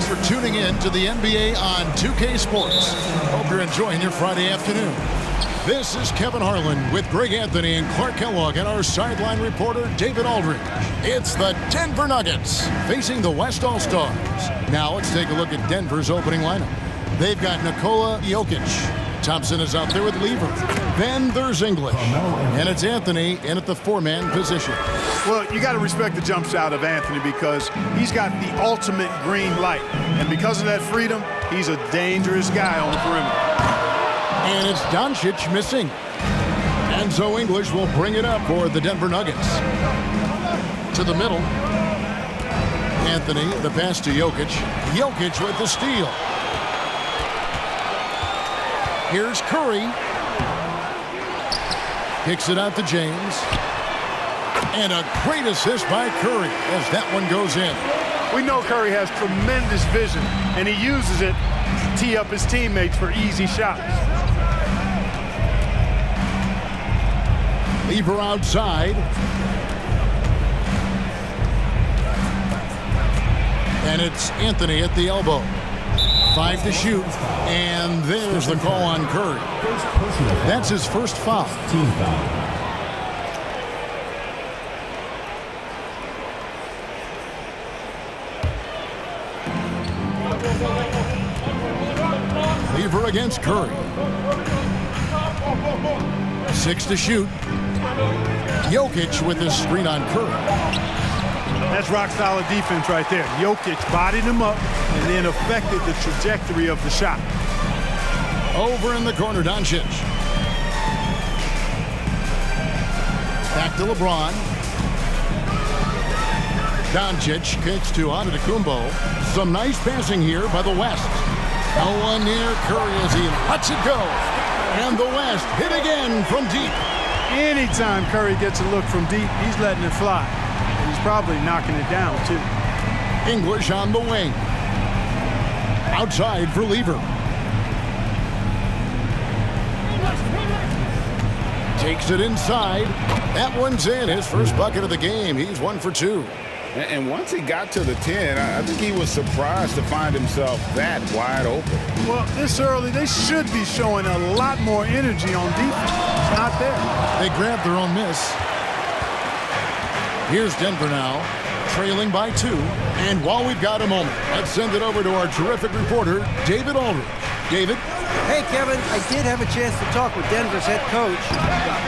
for tuning in to the NBA on 2K Sports. Hope you're enjoying your Friday afternoon. This is Kevin Harlan with Greg Anthony and Clark Kellogg and our sideline reporter, David Aldridge. It's the Denver Nuggets facing the West All-Stars. Now let's take a look at Denver's opening lineup. They've got Nikola Jokic. Thompson is out there with Lever. Then there's English. And it's Anthony in at the four-man position. Well, you got to respect the jump shot of Anthony because he's got the ultimate green light. And because of that freedom, he's a dangerous guy on the perimeter. And it's Doncic missing. And so English will bring it up for the Denver Nuggets. To the middle. Anthony, the pass to Jokic. Jokic with the steal. Here's Curry. Kicks it out to James. And a great assist by Curry as that one goes in. We know Curry has tremendous vision, and he uses it to tee up his teammates for easy shots. Lever outside. And it's Anthony at the elbow. 5 to shoot, and there's the call on Curry. That's his first foul. Team foul. Lever against Curry. 6 to shoot. Jokic with his screen on Curry. That's rock-solid defense right there. Jokic bodied him up and then affected the trajectory of the shot. Over in the corner, Doncic. Back to LeBron. Doncic kicks to Antetokounmpo. Some nice passing here by the West. No one near Curry as he lets it go. And the West hit again from deep. Anytime Curry gets a look from deep, he's letting it fly. He's probably knocking it down, too. English on the wing. Outside for Lever. Takes it inside. That one's in. His first bucket of the game. He's 1 for 2. And once he got to the 10, I think he was surprised to find himself that wide open. Well, this early, they should be showing a lot more energy on defense. It's not there. They grabbed their own miss. Here's Denver now, trailing by 2. And while we've got a moment, let's send it over to our terrific reporter, David Aldridge. David? Hey, Kevin, I did have a chance to talk with Denver's head coach.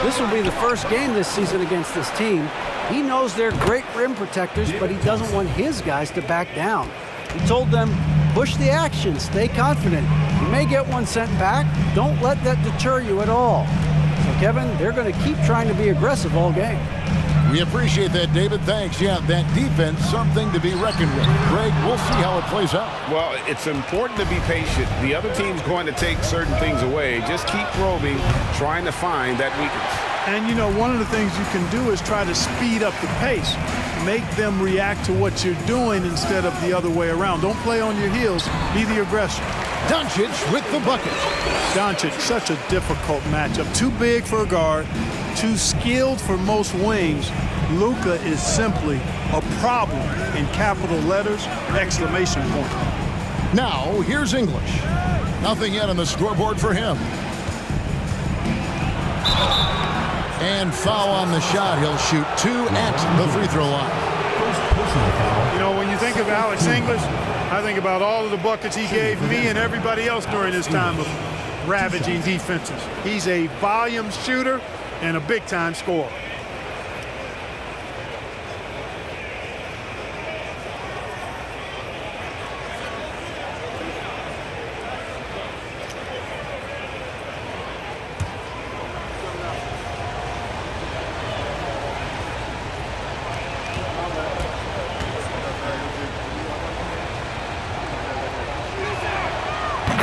This will be the first game this season against this team. He knows they're great rim protectors, but he doesn't want his guys to back down. He told them, push the action, stay confident. You may get one sent back. Don't let that deter you at all. So, Kevin, they're going to keep trying to be aggressive all game. We appreciate that, David. Thanks. Yeah, that defense, something to be reckoned with. Greg, we'll see how it plays out. Well, it's important to be patient. The other team's going to take certain things away. Just keep probing, trying to find that weakness. And, you know, one of the things you can do is try to speed up the pace. Make them react to what you're doing instead of the other way around. Don't play on your heels. Be the aggressor. Doncic with the bucket. Doncic, such a difficult matchup. Too big for a guard, too skilled for most wings. Luka is simply a problem in capital letters, exclamation point. Now, here's English. Nothing yet on the scoreboard for him. And foul on the shot. He'll shoot 2 at the free throw line. You know, when you think of Alex English, I think about all of the buckets he gave me and everybody else during his time of ravaging defenses. He's a volume shooter and a big-time scorer.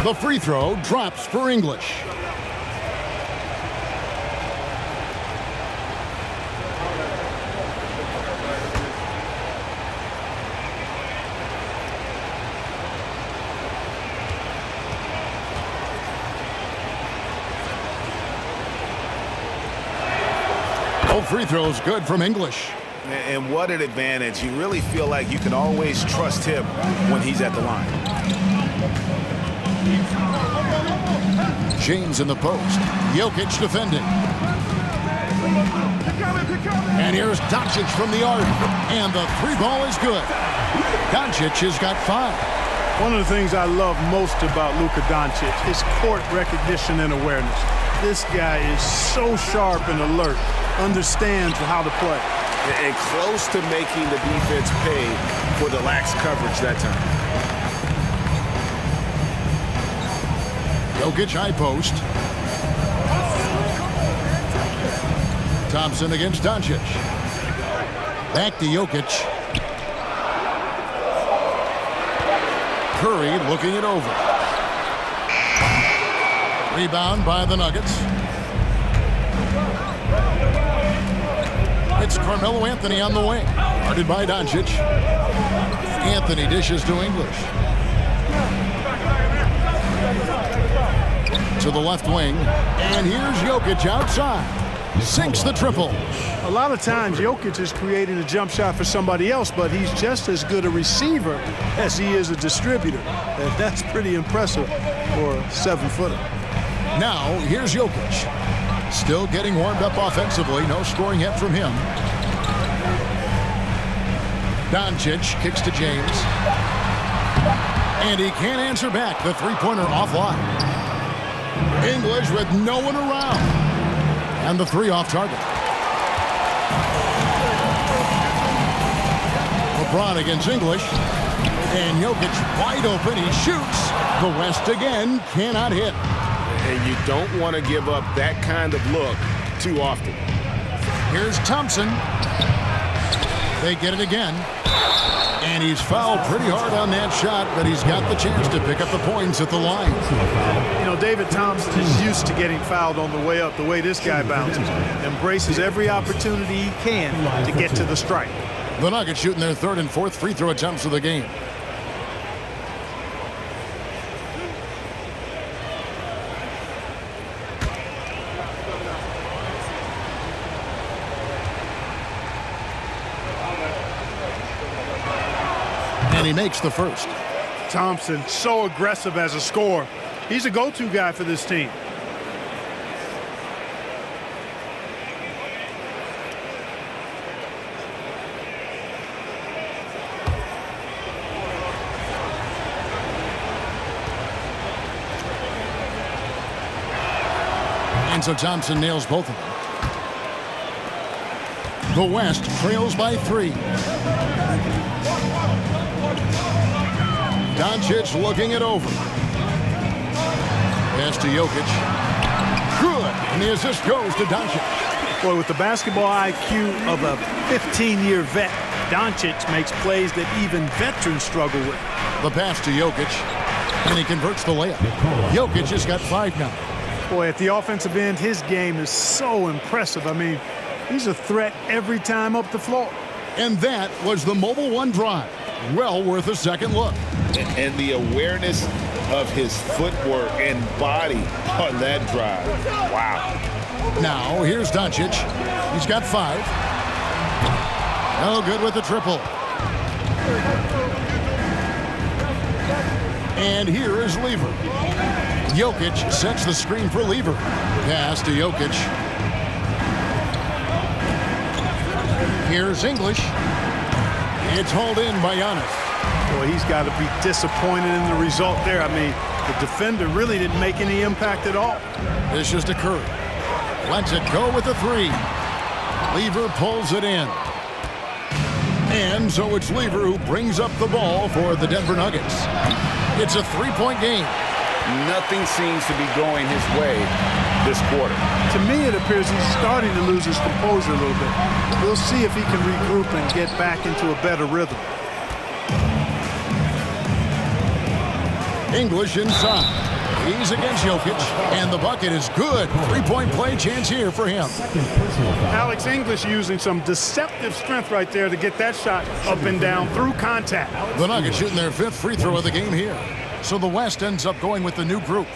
The free throw drops for English. Both free throws good from English. And what an advantage. You really feel like you can always trust him when he's at the line. James in the post. Jokic defending. And here's Doncic from the arc. And the three ball is good. Doncic has got 5. One of the things I love most about Luka Doncic is court recognition and awareness. This guy is so sharp and alert, understands how to play. And close to making the defense pay for the lax coverage that time. Jokic high post. Thompson against Doncic. Back to Jokic. Curry looking it over. Rebound by the Nuggets. It's Carmelo Anthony on the wing. Guarded by Doncic. Anthony dishes to English. To the left wing. And here's Jokic outside. Sinks the triple. A lot of times Jokic is creating a jump shot for somebody else, but he's just as good a receiver as he is a distributor. And that's pretty impressive for a 7-footer. Now, here's Jokic. Still getting warmed up offensively. No scoring yet from him. Doncic kicks to James. And he can't answer back. The three-pointer offline. English with no one around. And the three off target. LeBron against English. And Jokic wide open. He shoots. The West again cannot hit. And you don't want to give up that kind of look too often. Here's Thompson. They get it again. And he's fouled pretty hard on that shot, but he's got the chance to pick up the points at the line. You know, David Thompson is used to getting fouled on the way up, the way this guy bounces. Embraces every opportunity he can to get to the strike. The Nuggets shooting their third and fourth free throw attempts of the game. And he makes the first. Thompson, so aggressive as a scorer. He's a go-to guy for this team. And so Thompson nails both of them. The West trails by 3. Doncic looking it over. Pass to Jokic. Good. And the assist goes to Doncic. Boy, with the basketball IQ of a 15-year vet, Doncic makes plays that even veterans struggle with. The pass to Jokic. And he converts the layup. Jokic has got 5 now. Boy, at the offensive end, his game is so impressive. I mean, he's a threat every time up the floor. And that was the Mobile One drive. Well worth a second look. And the awareness of his footwork and body on that drive. Wow. Now, here's Doncic. He's got 5. No good with the triple. And here is Lever. Jokic sets the screen for Lever. Pass to Jokic. Here's English. It's hauled in by Giannis. Boy, he's got to be disappointed in the result there. I mean, the defender really didn't make any impact at all. This just occurred. Lets it go with a 3. Lever pulls it in. And so it's Lever who brings up the ball for the Denver Nuggets. It's a 3-point game. Nothing seems to be going his way this quarter. To me, it appears he's starting to lose his composure a little bit. We'll see if he can regroup and get back into a better rhythm. English inside. He's against Jokic, and the bucket is good. 3-point play chance here for him. Alex English using some deceptive strength right there to get that shot up and down through contact. The Nuggets shooting their 5th free throw of the game here. So the West ends up going with the new group.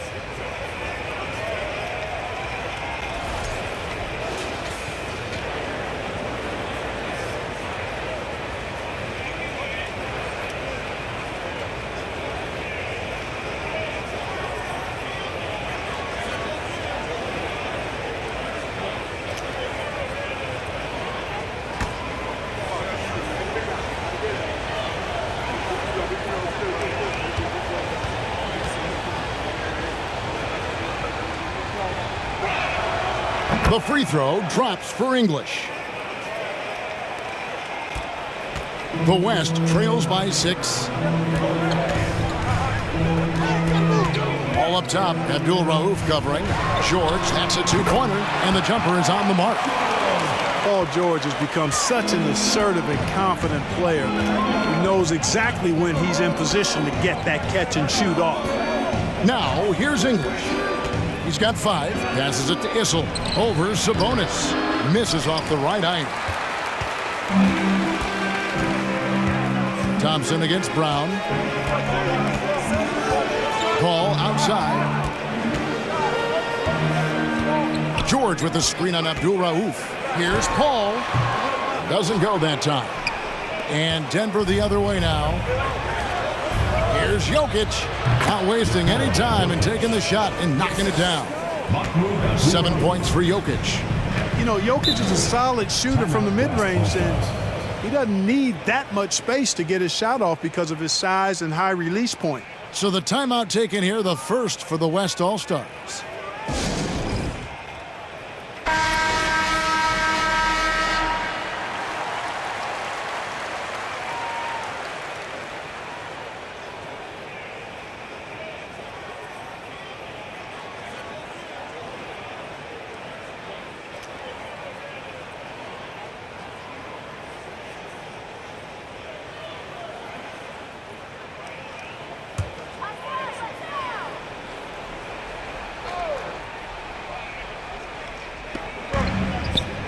The free throw drops for English. The West trails by 6. All up top, Abdul-Rauf covering. George, that's a two-pointer, and the jumper is on the mark. Paul George has become such an assertive and confident player. He knows exactly when he's in position to get that catch and shoot off. Now, here's English. He's got 5, passes it to Issel. Over Sabonis. Misses off the right eye. Thompson against Brown. Paul outside. George with the screen on Abdul-Rauf. Here's Paul. Doesn't go that time. And Denver the other way now. Here's Jokic. Not wasting any time and taking the shot and knocking it down. 7 points for Jokic. You know, Jokic is a solid shooter from the mid-range, and he doesn't need that much space to get his shot off because of his size and high release point. So the timeout taken here, the first for the West All-Stars.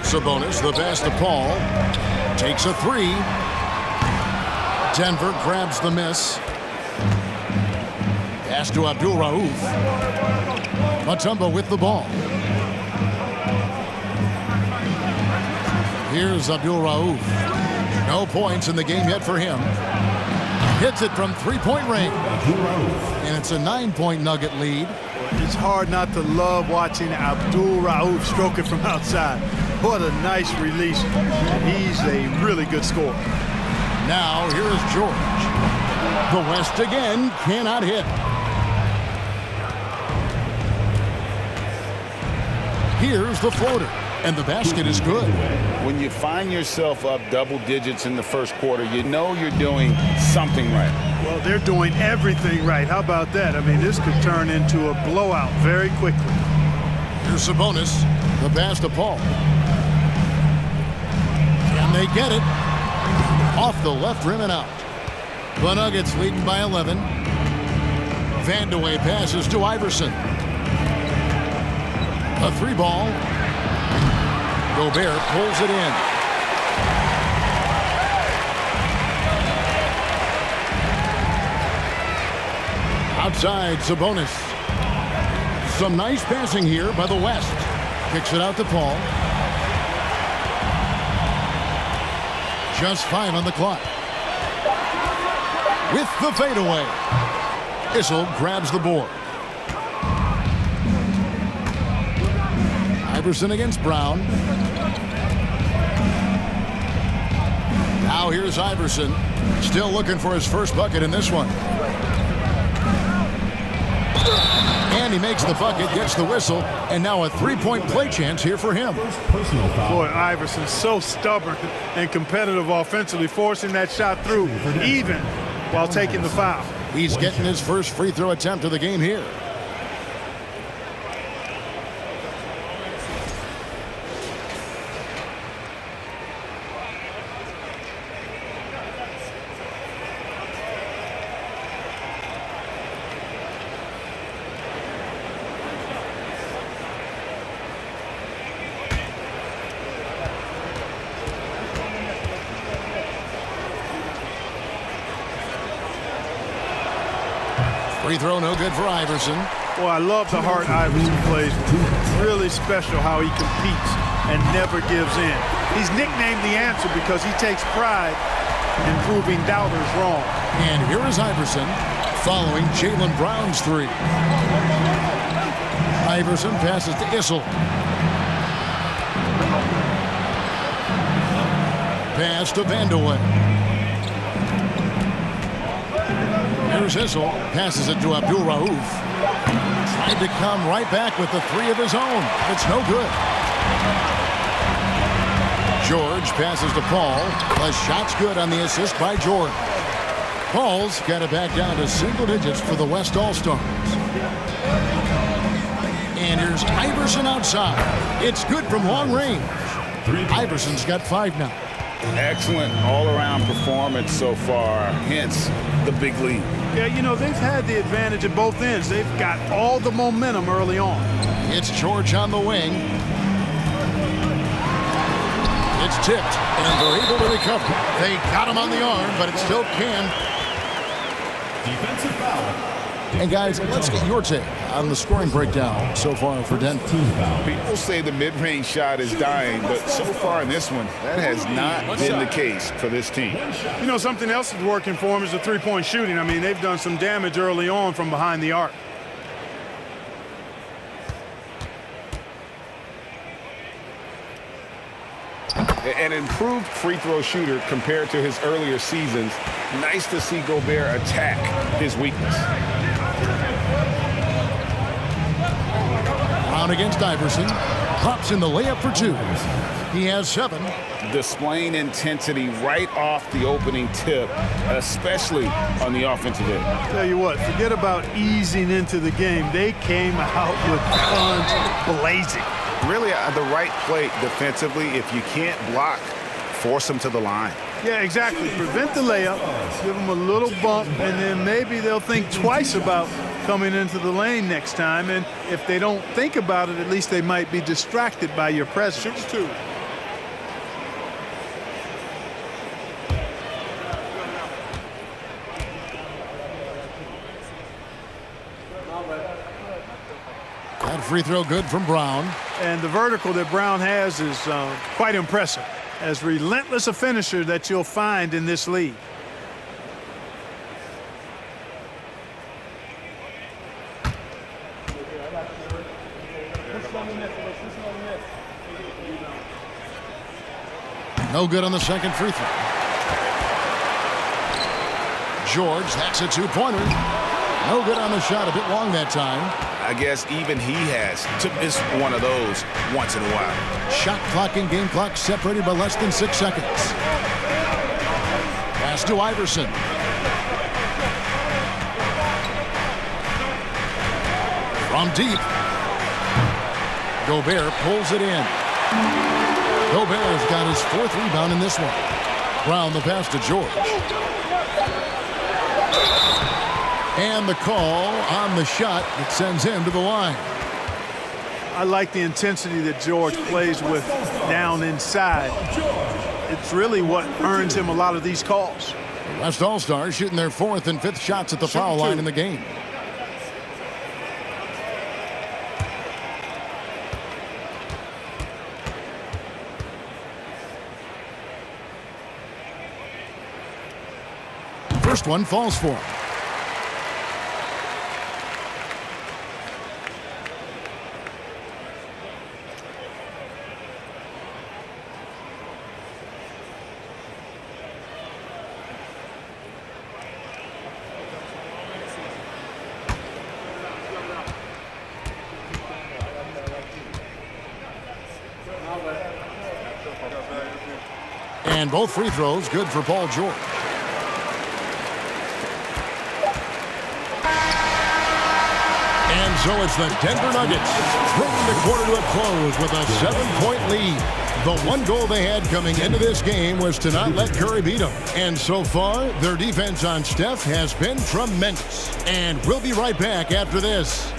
Sabonis, the pass to Paul. Takes a 3. Denver grabs the miss. Pass to Abdul-Rauf. Mutombo with the ball. Here's Abdul-Rauf. No points in the game yet for him. Hits it from three-point range. And it's a 9-point Nugget lead. It's hard not to love watching Abdul-Rauf stroke it from outside. What a nice release. And he's a really good scorer. Now here is George. The West again cannot hit. Here's the floater. And the basket is good. When you find yourself up double digits in the first quarter, you know you're doing something right. Well, they're doing everything right. How about that? I mean, this could turn into a blowout very quickly. Here's Sabonis. The pass to Paul. Can they get it? Off the left rim and out. The Nuggets leading by 11. Vandeweghe passes to Iverson. A 3-ball. Gobert pulls it in. Outside, Sabonis. Some nice passing here by the West. Kicks it out to Paul. Just 5 on the clock. With the fadeaway. Issel grabs the board. Iverson against Brown. Now here's Iverson. Still looking for his first bucket in this one. And he makes the bucket, gets the whistle, and now a 3-point play chance here for him. Boy, Iverson's so stubborn and competitive offensively, forcing that shot through, even while taking the foul. He's getting his first free throw attempt of the game here. Free throw no good for Iverson. Boy, I love the heart Iverson plays with. Really special how he competes and never gives in. He's nicknamed the answer because he takes pride in proving doubters wrong. And here is Iverson following Jaylen Brown's 3. Iverson passes to Issel. Pass to Vandeweghe. Here's Issel, passes it to Abdul-Rauf. Tried to come right back with the 3 of his own. It's no good. George passes to Paul. The shot's good on the assist by George. Paul's got it back down to single digits for the West All-Stars. And here's Iverson outside. It's good from long range. Iverson's got 5 now. Excellent all-around performance so far, hence the big lead. Yeah, you know, they've had the advantage at both ends. They've got all the momentum early on. It's George on the wing. It's tipped, and they're able to recover. They got him on the arm, but it still can. Defensive foul. And guys, let's get your take on the scoring breakdown so far for Denver. People say the mid-range shot is dying, but so far in this one, that has not been the case for this team. You know, something else that's working for them is the three-point shooting. I mean, they've done some damage early on from behind the arc. An improved free throw shooter compared to his earlier seasons. Nice to see Gobert attack his weakness. Brown against Iverson. Pops in the layup for 2. He has 7. Displaying intensity right off the opening tip, especially on the offensive end. Tell you what, forget about easing into the game. They came out with guns blazing. Really the right play defensively. If you can't block, force them to the line. Yeah, exactly. Prevent the layup, give them a little bump, and then maybe they'll think twice about coming into the lane next time. And if they don't think about it, at least they might be distracted by your presence. Shoot 2. That free throw good from Brown. And the vertical that Brown has is quite impressive. As relentless a finisher that you'll find in this league. No good on the second free throw. George, that's a 2-pointer. No good on the shot, a bit long that time. I guess even he has to miss one of those once in a while. Shot clock and game clock separated by less than 6 seconds. Pass to Iverson. From deep. Gobert pulls it in. Gobert's got his 4th rebound in this one. Brown the pass to George. And the call on the shot that sends him to the line. I like the intensity that George plays with down inside. It's really what earns him a lot of these calls. West All-Stars shooting their 4th and 5th shots at the foul line in the game. First one falls for him. And both free throws good for Paul George. And so it's the Denver Nuggets bringing the quarter to a close with a 7-point lead. The one goal they had coming into this game was to not let Curry beat them. And so far, their defense on Steph has been tremendous. And we'll be right back after this.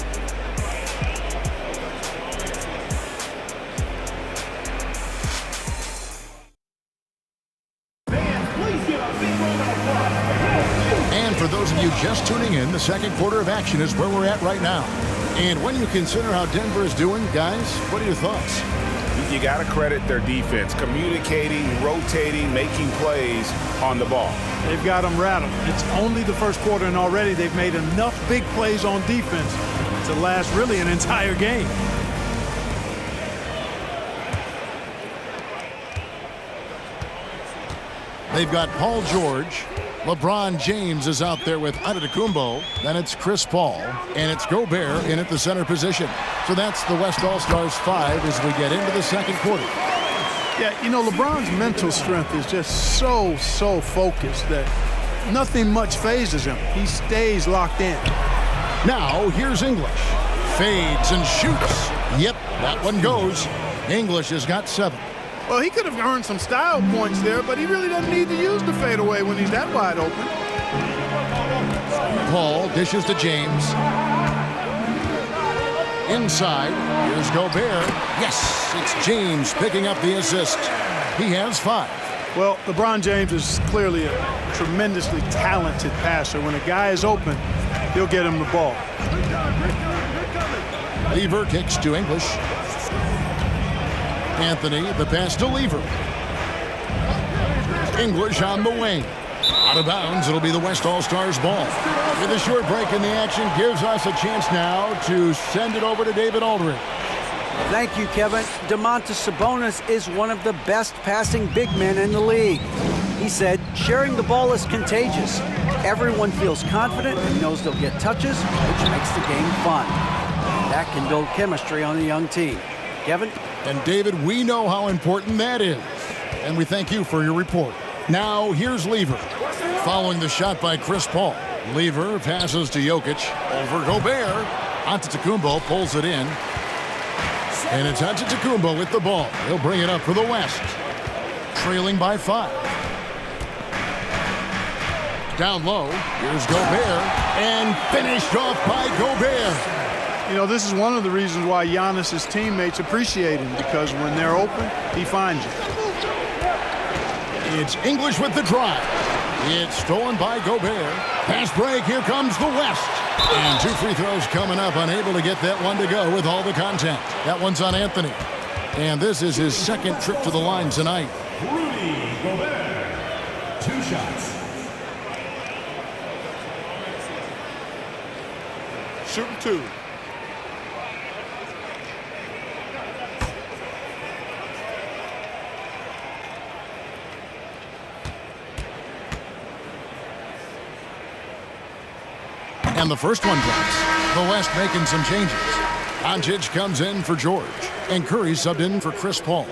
For those of you just tuning in, the second quarter of action is where we're at right now. And when you consider how Denver is doing, guys, what are your thoughts? You got to credit their defense, communicating, rotating, making plays on the ball. They've got them rattled. It's only the first quarter, and already they've made enough big plays on defense to last really an entire game. They've got Paul George, LeBron James is out there with Antetokounmpo. Then it's Chris Paul. And it's Gobert in at the center position. So that's the West All-Stars 5 as we get into the second quarter. Yeah, you know, LeBron's mental strength is just so focused that nothing much phases him. He stays locked in. Now, here's English. Fades and shoots. Yep, that one goes. English has got 7. Well, he could have earned some style points there, but he really doesn't need to use the fadeaway when he's that wide open. Paul dishes to James. Inside, here's Gobert. Yes, it's James picking up the assist. He has 5. Well, LeBron James is clearly a tremendously talented passer. When a guy is open, he'll get him the ball. Lever kicks to English. Anthony, the pass to Lever. English on the wing. Out of bounds, it'll be the West All-Stars ball. With a short break in the action, gives us a chance now to send it over to David Aldridge. Thank you, Kevin. Domantas Sabonis is one of the best passing big men in the league. He said, sharing the ball is contagious. Everyone feels confident and knows they'll get touches, which makes the game fun. That can build chemistry on a young team. Kevin? And David, we know how important that is. And we thank you for your report. Now, here's Lever. Following the shot by Chris Paul. Lever passes to Jokic. Over Gobert. Antetokounmpo pulls it in. And it's Antetokounmpo with the ball. He'll bring it up for the West. Trailing by 5. Down low. Here's Gobert. And finished off by Gobert. You know, this is one of the reasons why Giannis's teammates appreciate him, because when they're open, he finds you. It's English with the drive. It's stolen by Gobert. Pass break, here comes the West. And 2 free throws coming up, unable to get that one to go with all the contact. That one's on Anthony. And this is his second trip to the line tonight. Rudy Gobert, 2 shots. Shooting 2. And the first one drops. The West making some changes. Doncic comes in for George. And Curry subbed in for Chris Paul.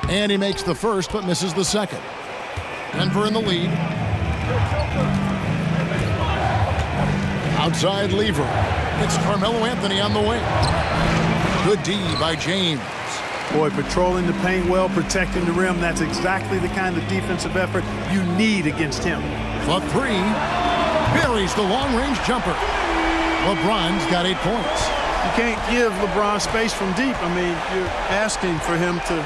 And he makes the first, but misses the second. Denver in the lead. Outside Lever. It's Carmelo Anthony on the wing. Good D by James. Boy, patrolling the paint well, protecting the rim. That's exactly the kind of defensive effort you need against him. For 3. Buries the long-range jumper. LeBron's got 8 points. You can't give LeBron space from deep. I mean, you're asking for him to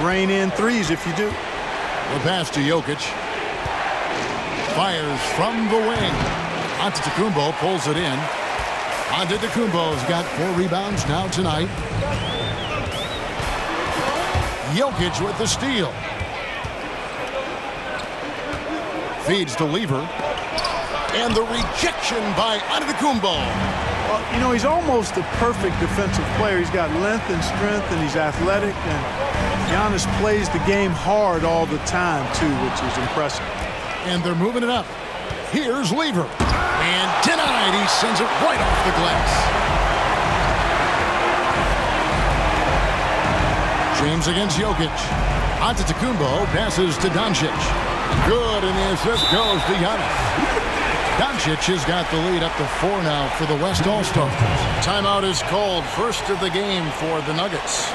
rain in threes if you do. The pass to Jokic. Fires from the wing. Antetokounmpo pulls it in. Antetokounmpo's got 4 rebounds now tonight. Jokic with the steal. Feeds to Lever. And the rejection by Antetokounmpo. Well, you know, he's almost the perfect defensive player. He's got length and strength, and he's athletic. And Giannis plays the game hard all the time, too, which is impressive. And they're moving it up. Here's Lever. And denied. He sends it right off the glass. James against Jokic. Antetokounmpo passes to Doncic. Good, and the assist goes to Giannis. Doncic has got the lead up to 4 now for the West All-Stars. Timeout is called. First of the game for the Nuggets.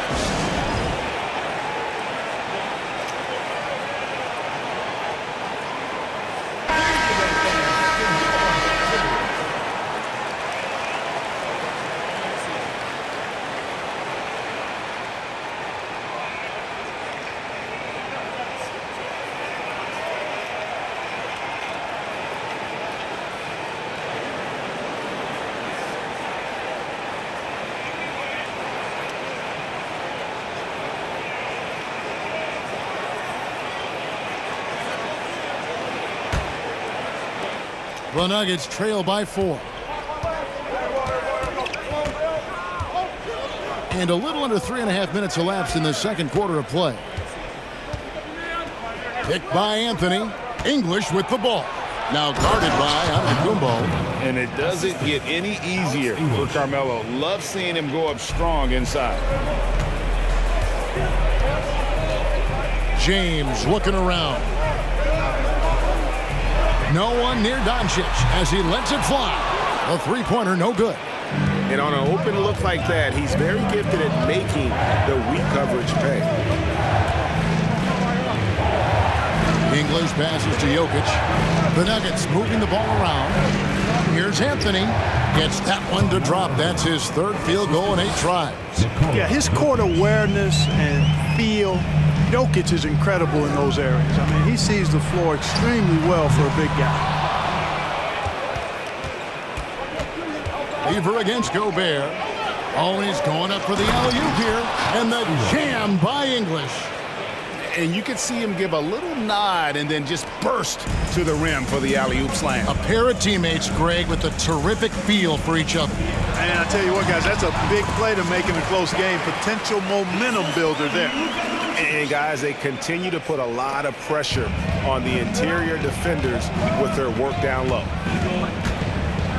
The Nuggets trail by 4. And a little under 3.5 minutes elapsed in the second quarter of play. Picked by Anthony. English with the ball. Now guarded by Antetokounmpo. And it doesn't get any easier for Carmelo. Love seeing him go up strong inside. James looking around. No one near Doncic as he lets it fly. A three-pointer, no good. And on an open look like that, he's very gifted at making the weak coverage pay. English passes to Jokic. The Nuggets moving the ball around. Here's Anthony. Gets that one to drop. That's his third field goal in 8 tries. Yeah, his court awareness and feel. Jokic is incredible in those areas. I mean, he sees the floor extremely well for a big guy. Lever against Gobert. Oh, he's going up for the alley-oop here. And the jam by English. And you can see him give a little nod and then just burst to the rim for the alley-oop slam. A pair of teammates, Greg, with a terrific feel for each other. And I tell you what, guys, that's a big play to make in a close game. Potential momentum builder there. And, guys, they continue to put a lot of pressure on the interior defenders with their work down low.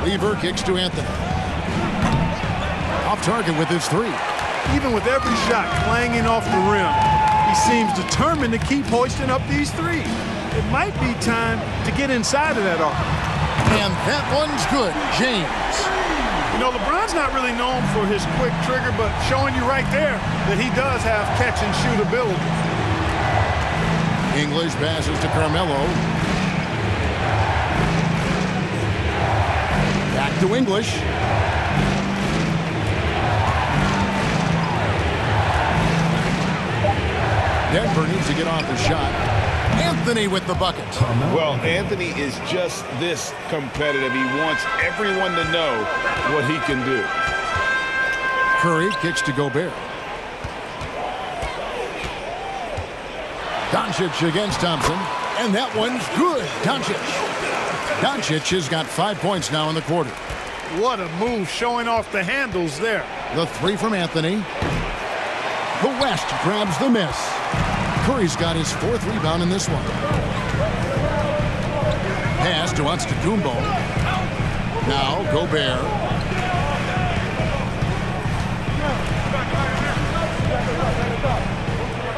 Lever kicks to Anthony. Off target with his 3. Even with every shot clanging off the rim, he seems determined to keep hoisting up these threes. It might be time to get inside of that arc. And that one's good. James. You know, LeBron's not really known for his quick trigger, but showing you right there that he does have catch-and-shoot ability. English passes to Carmelo. Back to English. Denver needs to get off the shot. Anthony with the bucket. Well, Anthony is just this competitive. He wants everyone to know what he can do. Curry kicks to Gobert. Doncic against Thompson. And that one's good. Doncic has got 5 points now in the quarter. What a move, showing off the handles there. The 3 from Anthony. The West grabs the miss. Curry's got his 4th rebound in this one. Pass to Antetokounmpo. Now Gobert.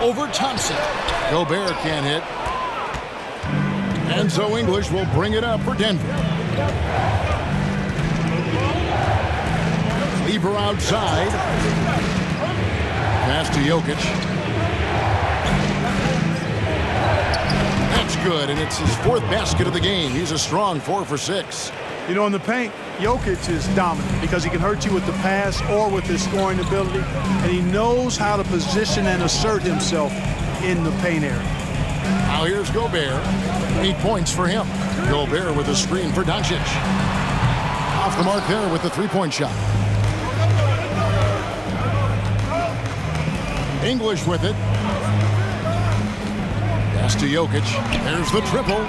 Over Thompson. Gobert can't hit. And so English will bring it up for Denver. Lever outside. Pass to Jokic. That's good, and it's his 4th basket of the game. He's a strong 4 for 6. You know, in the paint, Jokic is dominant because he can hurt you with the pass or with his scoring ability, and he knows how to position and assert himself in the paint area. Now here's Gobert. 8 points for him. Gobert with a screen for Doncic. Off the mark there with the 3-point shot. English with it. Pass to Jokic. There's the triple.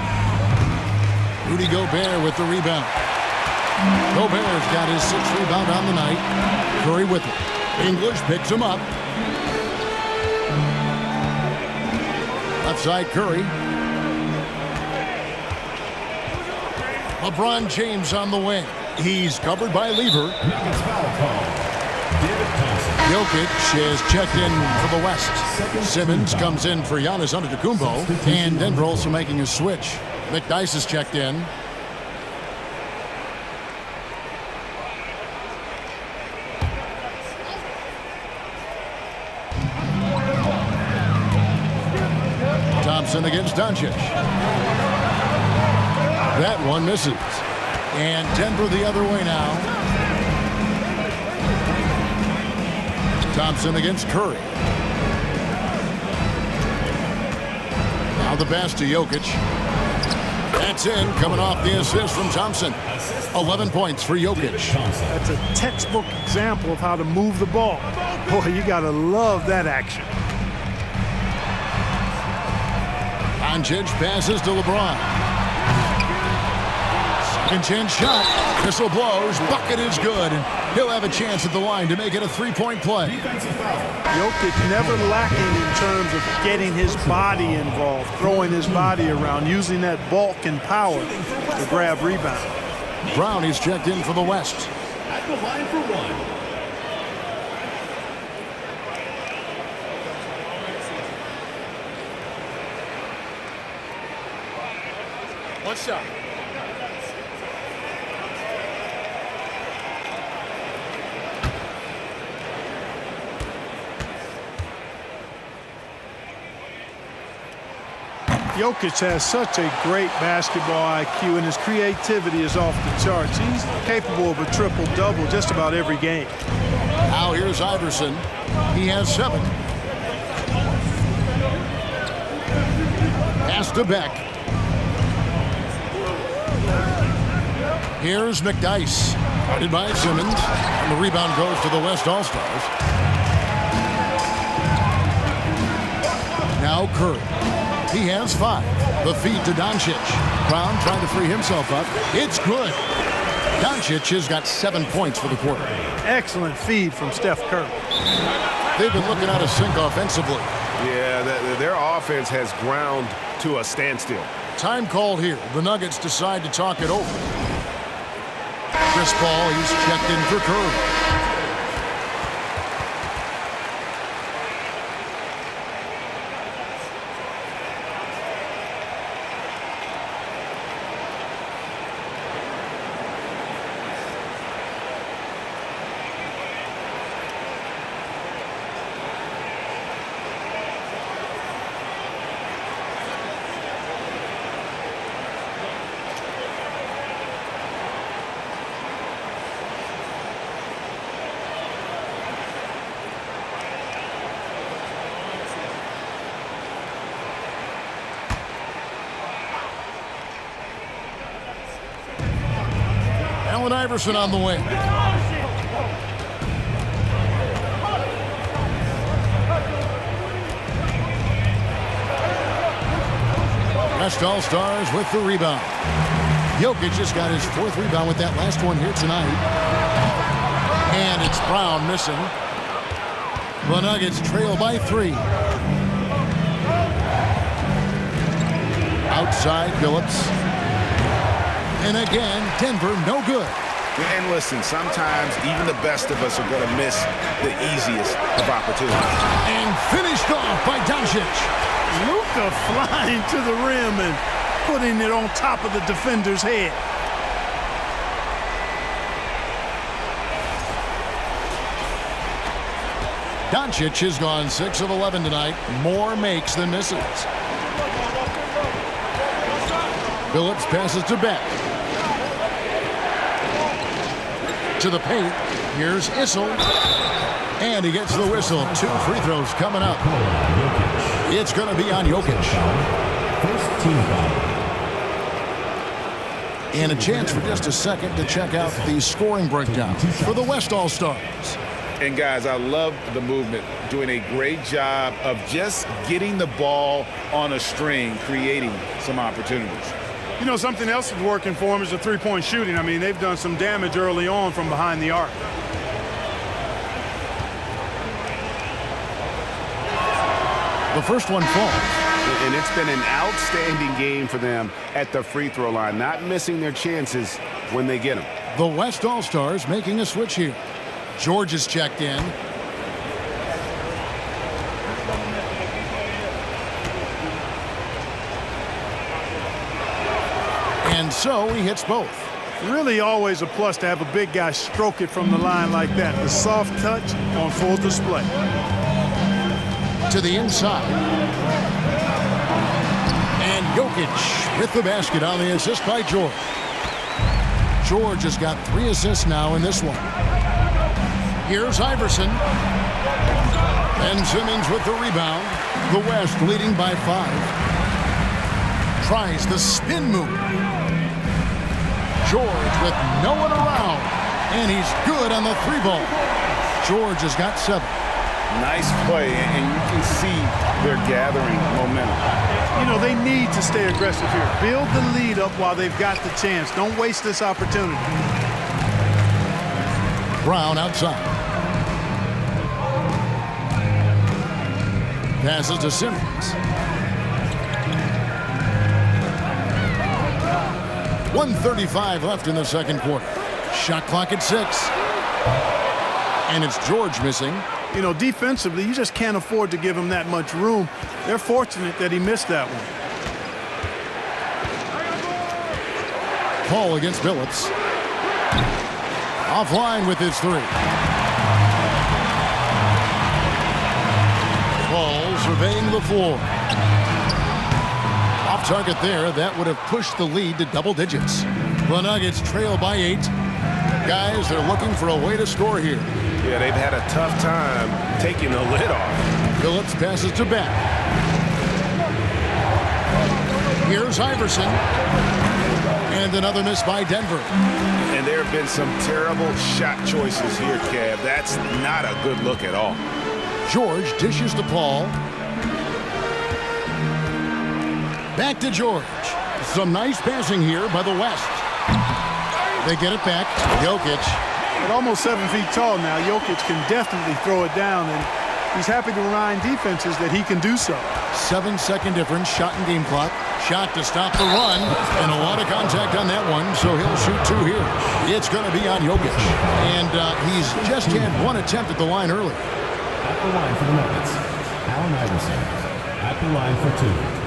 Rudy Gobert with the rebound. Gobert's got his 6th rebound on the night. Curry with it. English picks him up. Left side Curry. LeBron James on the wing. He's covered by Lever. Jokic is checked in for the West. Simmons comes in for Giannis Antetokounmpo. And Denver also making a switch. McDyess is checked in. Thompson against Doncic. That one misses. And Denver the other way now. Thompson against Curry. Now the pass to Jokic. That's in, coming off the assist from Thompson. 11 points for Jokic. That's a textbook example of how to move the ball. Boy, you got to love that action. Doncic passes to LeBron. Intense shot. Whistle blows. Bucket is good. And he'll have a chance at the line to make it a three-point play. Jokic never lacking in terms of getting his body involved, throwing his body around, using that bulk and power to grab rebound. Brown is checked in for the West. At the line for one. One shot. Jokic has such a great basketball IQ, and his creativity is off the charts. He's capable of a triple-double just about every game. Now here's Iverson. He has 7. Pass to Beck. Here's McDyess. Guarded by Simmons. And the rebound goes to the West All-Stars. Now Curry. He has 5. The feed to Doncic. Brown trying to free himself up. It's good. Doncic has got 7 points for the quarter. Excellent feed from Steph Curry. They've been looking out of sync offensively. Yeah, their offense has ground to a standstill. Time called here. The Nuggets decide to talk it over. Chris Paul, he's checked in for Curry. Allen Iverson on the wing. West All-Stars with the rebound. Jokic just got his 4th rebound with that last one here tonight. And it's Brown missing. The Nuggets trail by 3. Outside Phillips. And again, Denver, no good. And listen, sometimes even the best of us are going to miss the easiest of opportunities. And finished off by Doncic. Luka flying to the rim and putting it on top of the defender's head. Doncic has gone 6 of 11 tonight. More makes than misses. Phillips passes to Beck. To the paint. Here's Issel. And he gets the whistle. 2 free throws coming up. It's going to be on Jokic. First team foul. And a chance for just a second to check out the scoring breakdown for the West All-Stars. And guys, I love the movement, doing a great job of just getting the ball on a string, creating some opportunities. You know, something else that's working for them is the three-point shooting. I mean, they've done some damage early on from behind the arc. The first one falls. And it's been an outstanding game for them at the free throw line, not missing their chances when they get them. The West All-Stars making a switch here. George is checked in. And so he hits both. Really always a plus to have a big guy stroke it from the line like that. The soft touch on full display. To the inside. And Jokic with the basket on the assist by George. George has got 3 assists now in this one. Here's Iverson. Ben Simmons with the rebound. The West leading by 5. Tries the spin move. George with no one around. And he's good on the 3-ball. George has got 7. Nice play, and you can see they're gathering momentum. You know, they need to stay aggressive here. Build the lead up while they've got the chance. Don't waste this opportunity. Brown outside. Passes to Simmons. 1:35 left in the second quarter. Shot clock at 6. And it's George missing. You know, defensively, you just can't afford to give him that much room. They're fortunate that he missed that one. Paul against Billups. Offline with his 3. Paul surveying the floor. Off target there. That would have pushed the lead to double digits. The Nuggets trail by 8. Guys, they're looking for a way to score here. Yeah, they've had a tough time taking the lid off. Billups passes to Beck. Here's Iverson. And another miss by Denver. And there have been some terrible shot choices here, Kev. That's not a good look at all. George dishes to Paul. Back to George. Some nice passing here by the West. They get it back. Jokic. At almost 7 feet tall now, Jokic can definitely throw it down, and he's happy to remind defenses that he can do so. 7-second difference, shot and game clock. Shot to stop the run, and a lot of contact on that one, so he'll shoot 2 here. It's going to be on Jokic, and he's just had 1 attempt at the line early. At the line for the Nuggets, Allen Iverson. At the line for 2.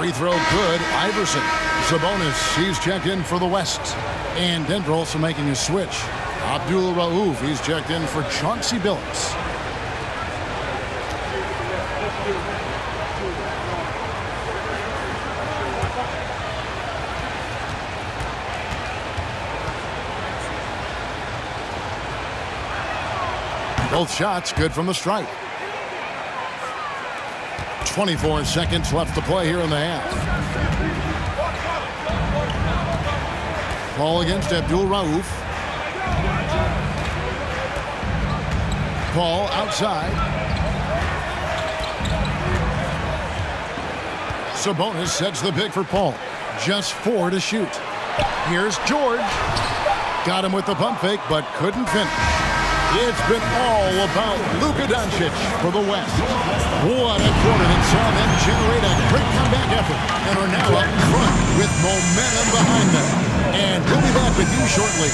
Free throw good. Iverson. Sabonis, he's checked in for the West. And Denver also making a switch. Abdul Rauf, he's checked in for Chauncey Billups. Both shots good from the stripe. 24 seconds left to play here in the half. Paul against Abdul Rauf. Paul outside. Sabonis sets the pick for Paul. Just 4 to shoot. Here's George. Got him with the pump fake, but couldn't finish. It's been all about Luka Doncic for the West. What a quarter that saw them generate a great comeback effort and are now up front with momentum behind them. And we'll be back with you shortly.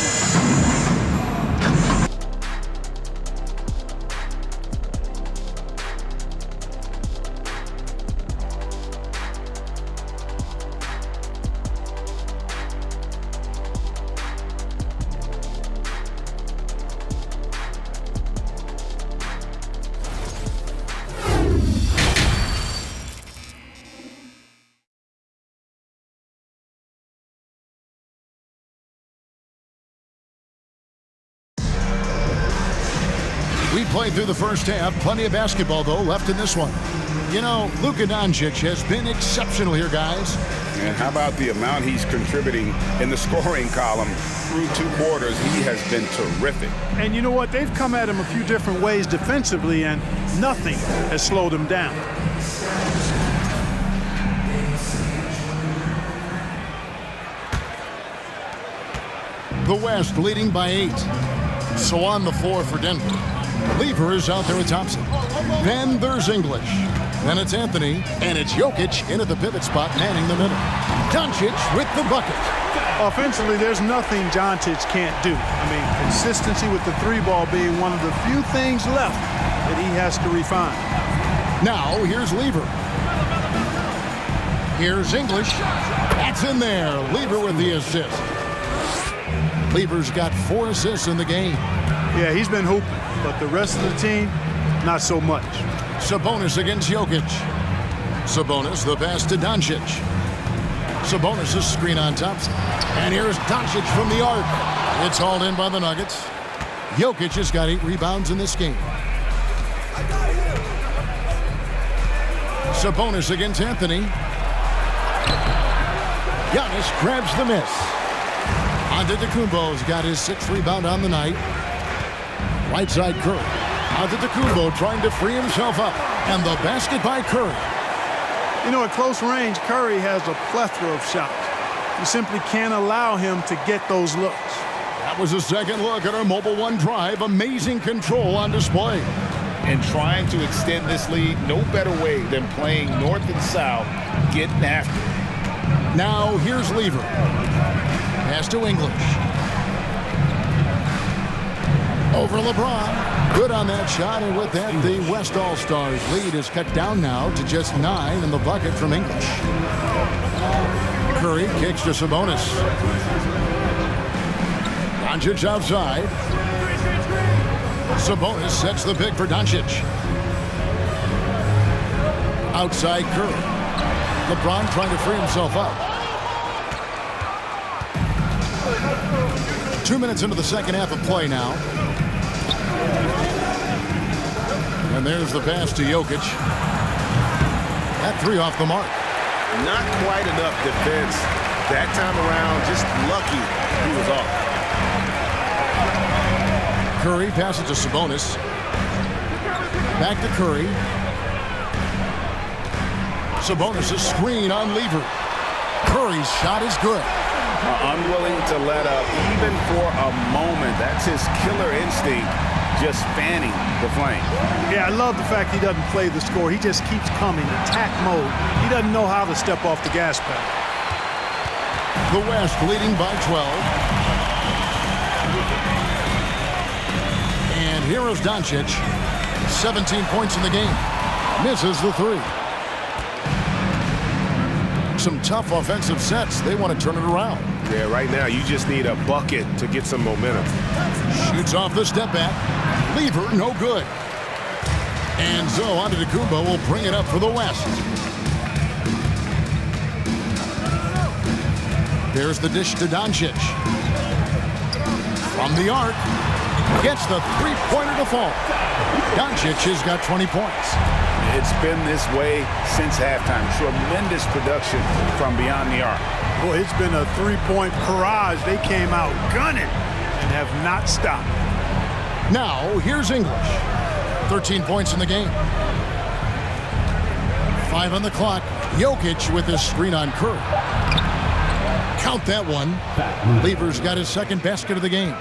We played through the first half. Plenty of basketball, though, left in this one. You know, Luka Doncic has been exceptional here, guys. And how about the amount he's contributing in the scoring column through 2 quarters? He has been terrific. And you know what? They've come at him a few different ways defensively, and nothing has slowed him down. The West leading by 8. So on the floor for Denver. Lever is out there with Thompson. Then there's English. Then it's Anthony, and it's Jokic in at the pivot spot, manning the middle. Doncic with the bucket. Offensively, there's nothing Doncic can't do. I mean, consistency with the 3-ball being one of the few things left that he has to refine. Now, here's Lever. Here's English. That's in there. Lever with the assist. Lever's got 4 assists in the game. Yeah, he's been hooping, but the rest of the team, not so much. Sabonis against Jokic. Sabonis, the pass to Doncic. Sabonis' screen on Thompson. And here's Doncic from the arc. It's hauled in by the Nuggets. Jokic has got 8 rebounds in this game. Sabonis against Anthony. Giannis grabs the miss. Antetokounmpo's got his 6th rebound on the night. Right side Curry. Antetokounmpo trying to free himself up. And the basket by Curry. You know, at close range, Curry has a plethora of shots. You simply can't allow him to get those looks. That was a second look at our Mobile One drive. Amazing control on display. And trying to extend this lead, no better way than playing north and south, getting after it. Now here's Lever. Pass to English. Over LeBron. Good on that shot, and with that, the West All-Stars lead is cut down now to just 9 in the bucket from English. Curry kicks to Sabonis. Doncic outside. Sabonis sets the pick for Doncic. Outside Curry. LeBron trying to free himself up. 2 minutes into the second half of play now. And there's the pass to Jokic. That 3 off the mark. Not quite enough defense that time around. Just lucky he was off. Curry passes to Sabonis. Back to Curry. Sabonis' screen on Lever. Curry's shot is good. Unwilling to let up even for a moment. That's his killer instinct, just fanning the flame. Yeah, I love the fact he doesn't play the score. He just keeps coming, attack mode. He doesn't know how to step off the gas pedal. The West leading by 12. And here is Doncic. 17 points in the game. Misses the 3. Some tough offensive sets. They want to turn it around. Yeah, right now you just need a bucket to get some momentum. Shoots off the step back. Lever, no good. And so Antetokounmpo will bring it up for the West. There's the dish to Doncic. From the arc. Gets the 3-pointer to fall. Doncic has got 20 points. It's been this way since halftime. Tremendous production from beyond the arc. Boy, it's been a 3-point barrage. They came out gunning and have not stopped. Now, here's English. 13 points in the game. 5 on the clock. Jokic with his screen on Curry. Count that one. Lever's got his 2nd basket of the game.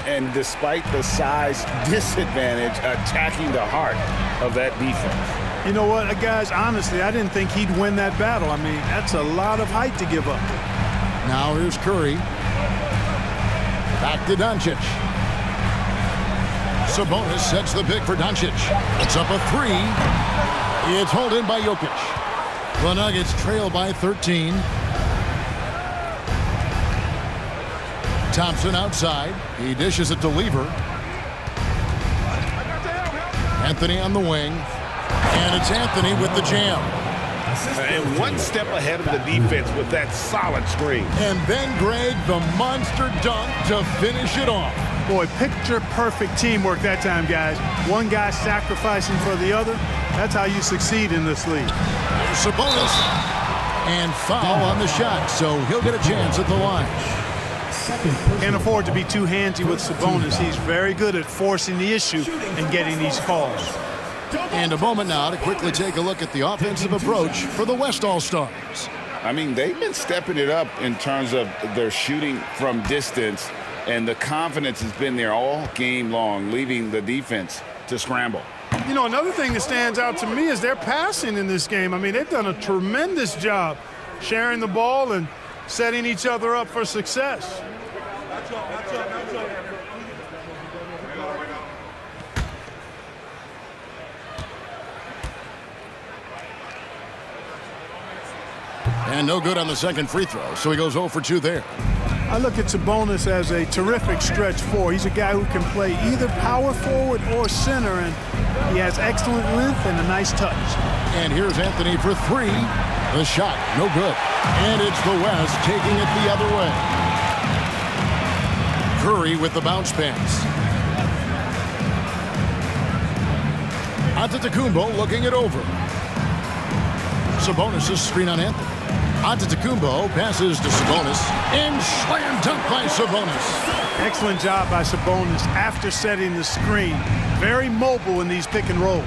And despite the size disadvantage, attacking the heart of that defense. You know what, guys, honestly, I didn't think he'd win that battle. I mean, that's a lot of height to give up. Now here's Curry. Back to Doncic. Sabonis sets the pick for Doncic. It's up a 3. It's hauled in by Jokic. The Nuggets trail by 13. Thompson outside. He dishes it to Lever. Anthony on the wing. And it's Anthony with the jam. And one step ahead of the defense with that solid screen. And then Greg, the monster dunk to finish it off. Boy, picture-perfect teamwork that time, guys. One guy sacrificing for the other. That's how you succeed in this league. Sabonis. And foul on the shot, so he'll get a chance at the line. Can't afford to be too handsy with Sabonis. He's very good at forcing the issue and getting these calls. And a moment now to quickly take a look at the offensive approach for the West All-Stars. I mean, they've been stepping it up in terms of their shooting from distance, and the confidence has been there all game long, leaving the defense to scramble. You know, another thing that stands out to me is their passing in this game. I mean, they've done a tremendous job sharing the ball and setting each other up for success. And no good on the second free throw, so he goes 0 for 2 there. I look at Sabonis as a terrific stretch 4. He's a guy who can play either power forward or center, and he has excellent length and a nice touch. And here's Anthony for 3. The shot, no good. And it's the West taking it the other way. Curry with the bounce pass. Antetokounmpo looking it over. Sabonis' screen on Anthony. Antetokounmpo passes to Sabonis. And slam dunk by Sabonis. Excellent job by Sabonis after setting the screen. Very mobile in these pick and rolls.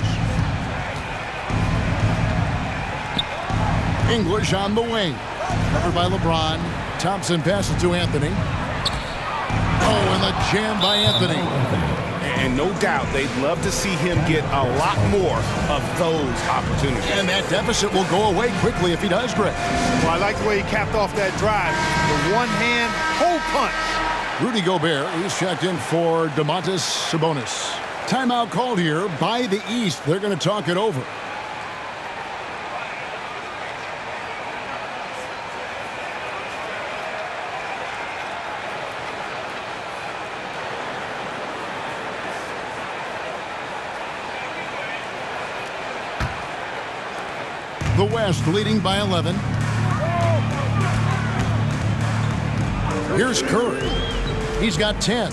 English on the wing. Covered by LeBron. Thompson passes to Anthony. Oh, and the jam by Anthony. And no doubt they'd love to see him get a lot more of those opportunities. And that deficit will go away quickly if he does, Greg. Well, I like the way he capped off that drive. The one-hand hole punch. Rudy Gobert is checked in for Domantas Sabonis. Timeout called here by the East. They're going to talk it over. The West leading by 11. Here's Curry. He's got 10.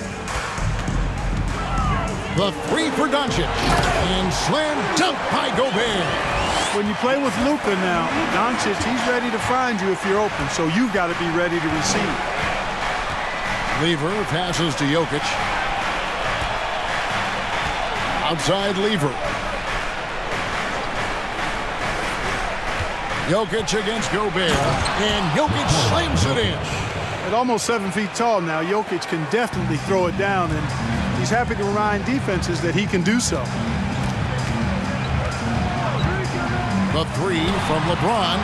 The three for Doncic. And slam dunk by Gobert. When you play with Luka now, Doncic, he's ready to find you if you're open, so you've got to be ready to receive. Lever passes to Jokic. Outside Lever. Jokic against Gobert, and Jokic slams it in. At almost 7 feet tall now, Jokic can definitely throw it down, and he's happy to remind defenses that he can do so. The three from LeBron.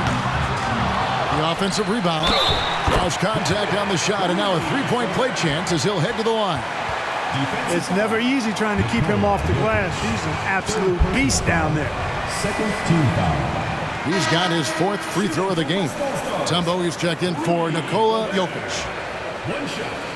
The offensive rebound. Draws contact on the shot, and now a three-point play chance as he'll head to the line. It's never easy trying to keep him off the glass. He's an absolute beast down there. Second team foul. He's got his fourth free throw of the game. Tumbo is checked in for Nikola Jokic. One shot.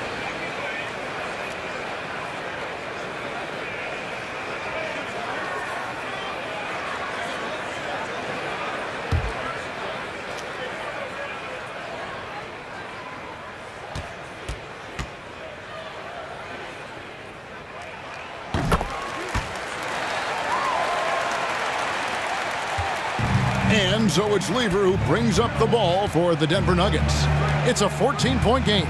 And so it's Lever who brings up the ball for the Denver Nuggets. It's a 14-point game.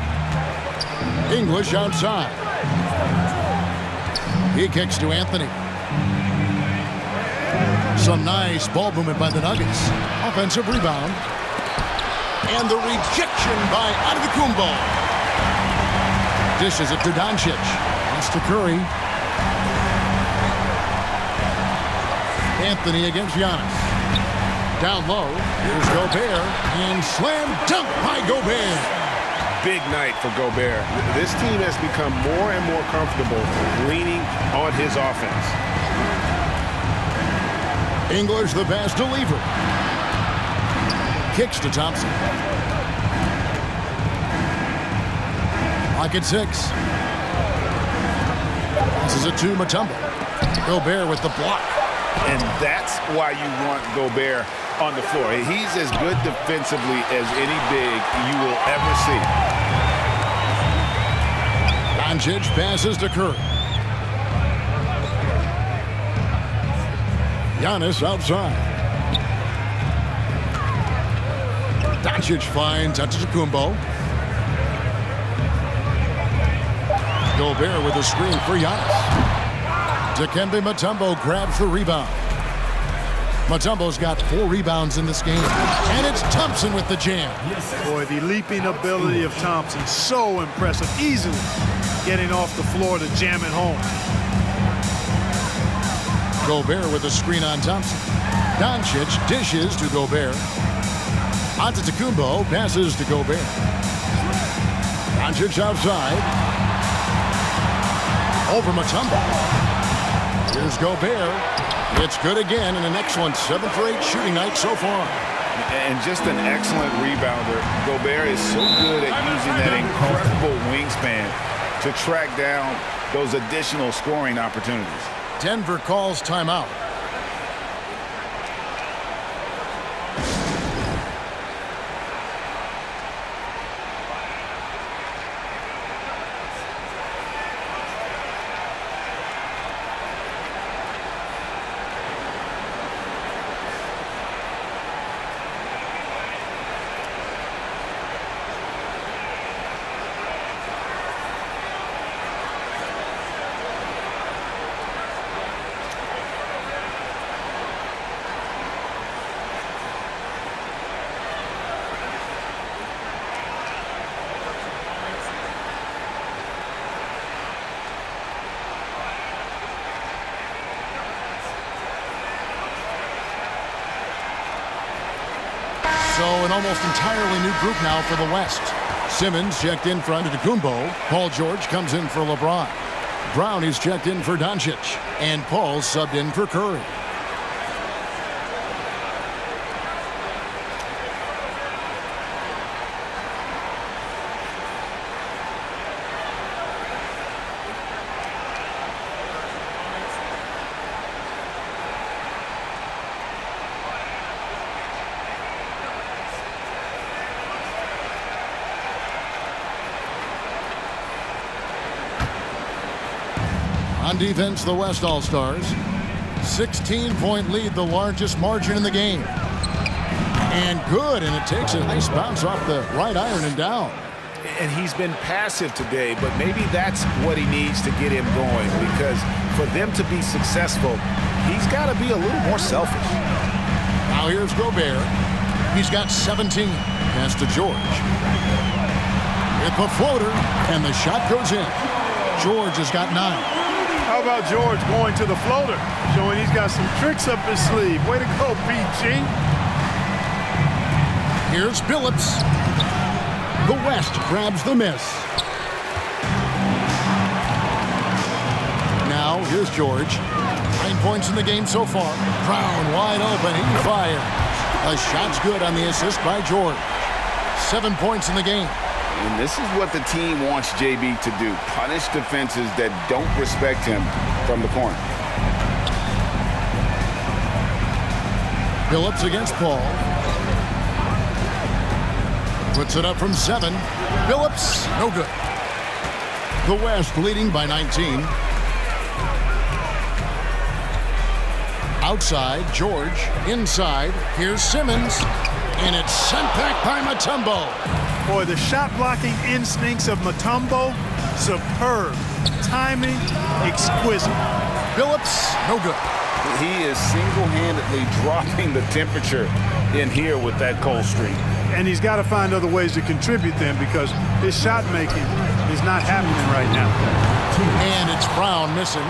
English outside. He kicks to Anthony. Some nice ball movement by the Nuggets. Offensive rebound. And the rejection by Antetokounmpo. Dishes it to Doncic. Pass to Curry. Anthony against Giannis. Down low, here's Gobert, and slam dunk by Gobert. Big night for Gobert. This team has become more and more comfortable leaning on his offense. English the pass to Lever. Kicks to Thompson. Lock at 6. Passes it to Mutombo. Gobert with the block. And that's why you want Gobert on the floor. He's as good defensively as any big you will ever see. Doncic passes to Curry. Giannis outside. Doncic finds Antetokounmpo. Gobert with a screen for Giannis. Dikembe Mutombo grabs the rebound. Mutombo's got 4 rebounds in this game. And it's Thompson with the jam. Boy, the leaping ability of Thompson, so impressive. Easily getting off the floor to jam it home. Gobert with a screen on Thompson. Doncic dishes to Gobert. Antetokounmpo passes to Gobert. Doncic outside. Over Mutombo. Here's Gobert. It's good again, and an excellent 7 for 8 shooting night so far. And just an excellent rebounder. Gobert is so good at using that incredible wingspan to track down those additional scoring opportunities. Denver calls timeout. So an almost entirely new group now for the West. Simmons checked in for Antetokounmpo. Paul George comes in for LeBron. Brown is checked in for Doncic. And Paul subbed in for Curry. On defense, the West All-Stars. 16-point lead, the largest margin in the game. And good, and it takes a nice bounce off the right iron and down. And he's been passive today, but maybe that's what he needs to get him going, because for them to be successful, he's got to be a little more selfish. Now here's Gobert. He's got 17. Pass to George. With the floater, and the shot goes in. George has got 9. How about George going to the floater, showing he's got some tricks up his sleeve. Way to go, PG. Here's Billups. The West grabs the miss. Now, here's George. 9 points in the game so far. Brown wide open. He fires. A shot's good on the assist by George. 7 points in the game. And this is what the team wants JB to do. Punish defenses that don't respect him from the corner. Billups against Paul. Puts it up from 7. Billups, no good. The West leading by 19. Outside, George. Inside, here's Simmons. And it's sent back by Mutombo. Boy, the shot-blocking instincts of Mutombo, superb. Timing, exquisite. Billups, no good. He is single-handedly dropping the temperature in here with that cold streak. And he's got to find other ways to contribute then, because his shot making is not happening right now. And it's Brown missing.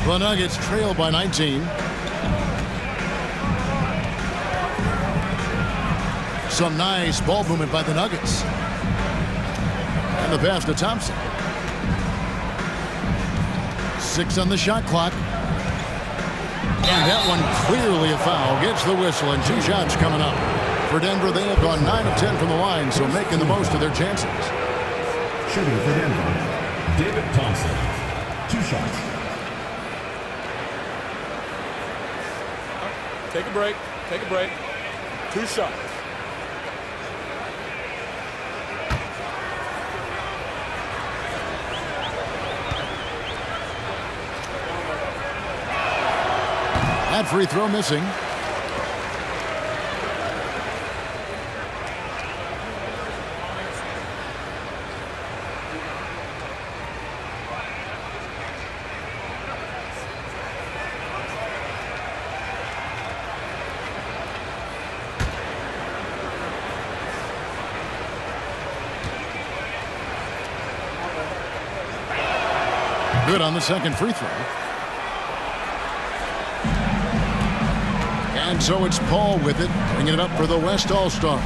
The Nuggets trail by 19. Some nice ball movement by the Nuggets. And the pass to Thompson. 6 on the shot clock. And that one clearly a foul. Gets the whistle, and 2 shots coming up. For Denver, they have gone 9 of 10 from the line, so making the most of their chances. Shooting for Denver, David Thompson. 2 shots. Take a break. Take a break. 2 shots. That free throw missing. Good on the second free throw. And so it's Paul with it, bringing it up for the West All-Stars.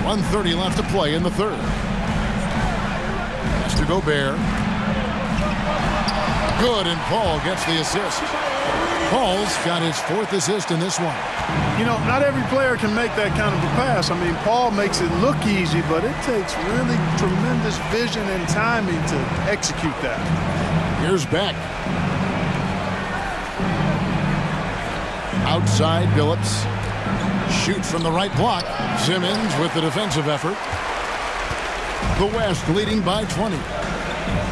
1:30 left to play in the third. Pass to Gobert. Good, and Paul gets the assist. Paul's got his 4th assist in this one. You know, not every player can make that kind of a pass. I mean, Paul makes it look easy, but it takes really tremendous vision and timing to execute that. Here's Beck. Outside, Billups. Shoots from the right block. Simmons with the defensive effort. The West leading by 20.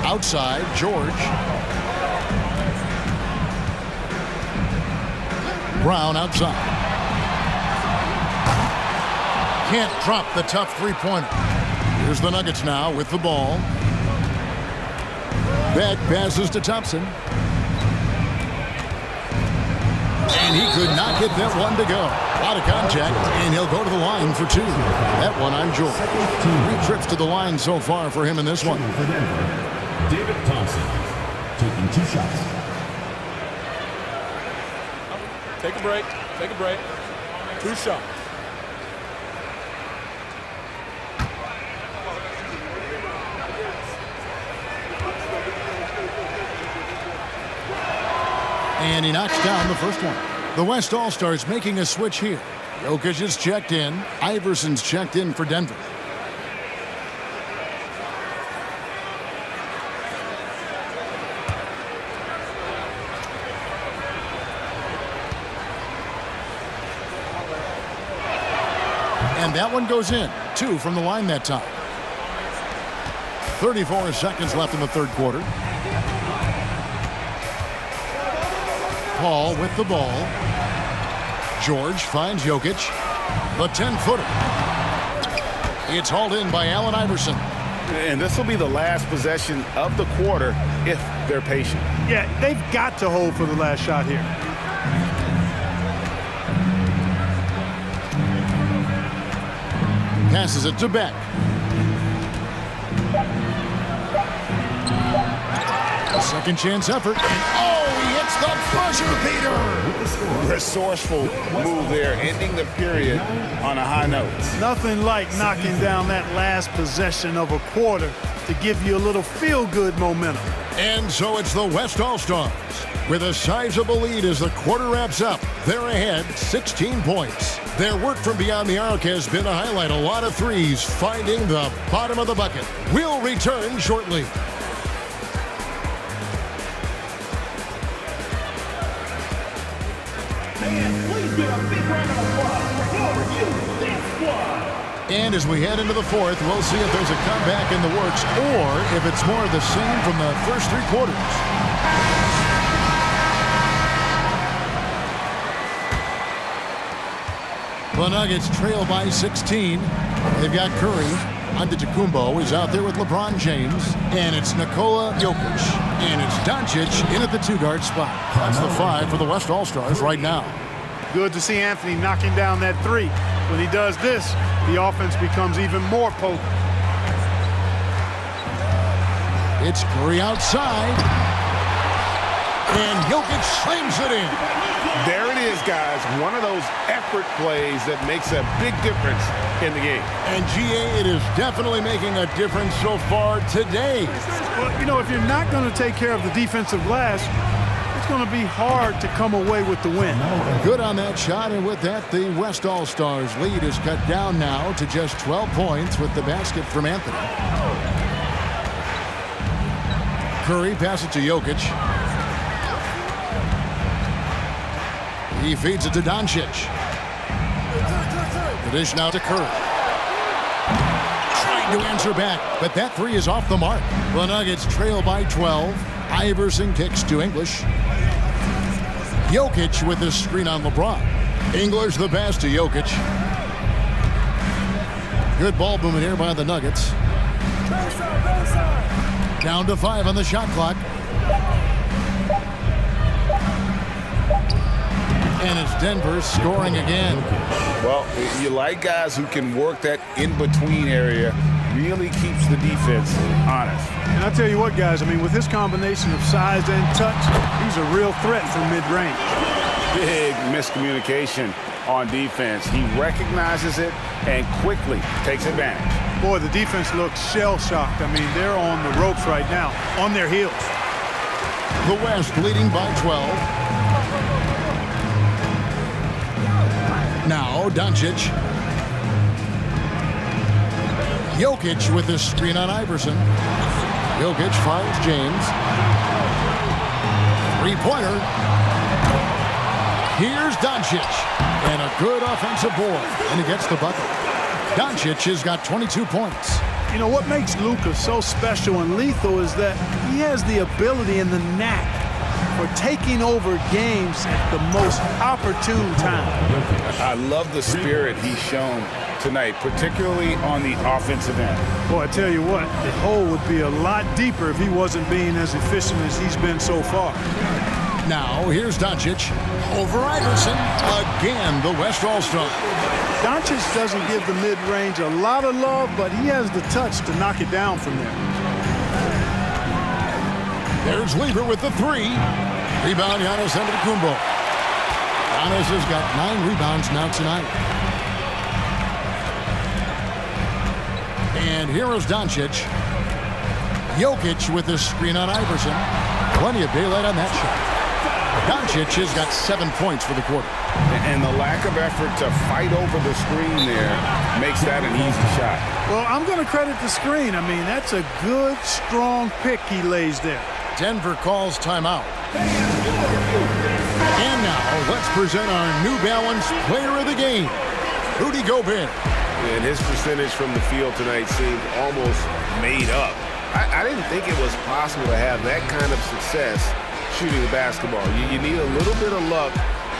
Outside, George. Brown outside. Can't drop the tough three-pointer. Here's the Nuggets now with the ball. Beck passes to Thompson. And he could not get that one to go. Out of contact, and he'll go to the line for 2. That one on George. 3 trips to the line so far for him in this one. For Denver, David Thompson taking 2 shots. Take a break. Take a break. 2 shots. And he knocks down the first one. The West All-Stars making a switch here. Jokic is checked in. Iverson's checked in for Denver. And that one goes in. 2 from the line that time. 34 seconds left in the third quarter. Paul with the ball. George finds Jokic. The 10-footer. It's hauled in by Allen Iverson. And this will be the last possession of the quarter if they're patient. Yeah, they've got to hold for the last shot here. Passes it to Beck. A second chance effort. Oh, he hits the buzzer beater. Resourceful move there, ending the period on a high note. Nothing like knocking down that last possession of a quarter to give you a little feel-good momentum. And so it's the West All-Stars with a sizable lead as the quarter wraps up. They're ahead 16 points. Their work from beyond the arc has been a highlight. A lot of threes finding the bottom of the bucket. We'll return shortly. And as we head into the fourth, we'll see if there's a comeback in the works or if it's more of the same from the first 3 quarters. The Nuggets trail by 16. They've got Curry. Antetokounmpo is out there with LeBron James. And it's Nikola Jokic. And it's Doncic in at the 2-guard spot. That's the 5 for the West All-Stars right now. Good to see Anthony knocking down that 3. When he does this, the offense becomes even more potent. It's Curry outside. And Jokic slams it in. There it is, guys. One of those effort plays that makes a big difference in the game. And GA, it is definitely making a difference so far today. Well, you know, if you're not going to take care of the defensive glass, it's going to be hard to come away with the win. Good on that shot, and with that, the West All-Stars lead is cut down now to just 12 points with the basket from Anthony. Curry passes it to Jokic. He feeds it to Doncic. The dish now to Curry. Trying to answer back, but that 3 is off the mark. The Nuggets trail by 12. Iverson kicks to English. Jokic with the screen on LeBron. English the pass to Jokic. Good ball movement here by the Nuggets. Down to 5 on the shot clock. And it's Denver scoring again. Well, you like guys who can work that in-between area, really keeps the defense honest. And I'll tell you what, guys, I mean, with his combination of size and touch, he's a real threat from mid-range. Big miscommunication on defense. He recognizes it and quickly takes advantage. Boy, the defense looks shell-shocked. I mean, they're on the ropes right now, on their heels. The West leading by 12. Now, Doncic. Jokic with this screen on Iverson. Jokic finds James. 3-pointer. Here's Doncic. And a good offensive board. And he gets the bucket. Doncic has got 22 points. You know, what makes Luka so special and lethal is that he has the ability and the knack for taking over games at the most opportune time. I love the spirit he's shown tonight, particularly on the offensive end. Boy, I tell you what, the hole would be a lot deeper if he wasn't being as efficient as he's been so far. Now, here's Doncic over Iverson. Again, the West All-Star. Doncic doesn't give the mid-range a lot of love, but he has the touch to knock it down from there. There's Lieber with the 3. Rebound, Giannis Antetokounmpo. Giannis has got 9 rebounds now tonight. And here is Doncic. Jokic with his screen on Iverson. Plenty of daylight on that shot. Doncic has got 7 points for the quarter. And the lack of effort to fight over the screen there makes that an easy shot. Well, I'm going to credit the screen. I mean, that's a good, strong pick he lays there. Denver calls timeout. And now, let's present our New Balance Player of the Game, Rudy Gobert. And his percentage from the field tonight seemed almost made up. I didn't think it was possible to have that kind of success shooting the basketball. You need a little bit of luck,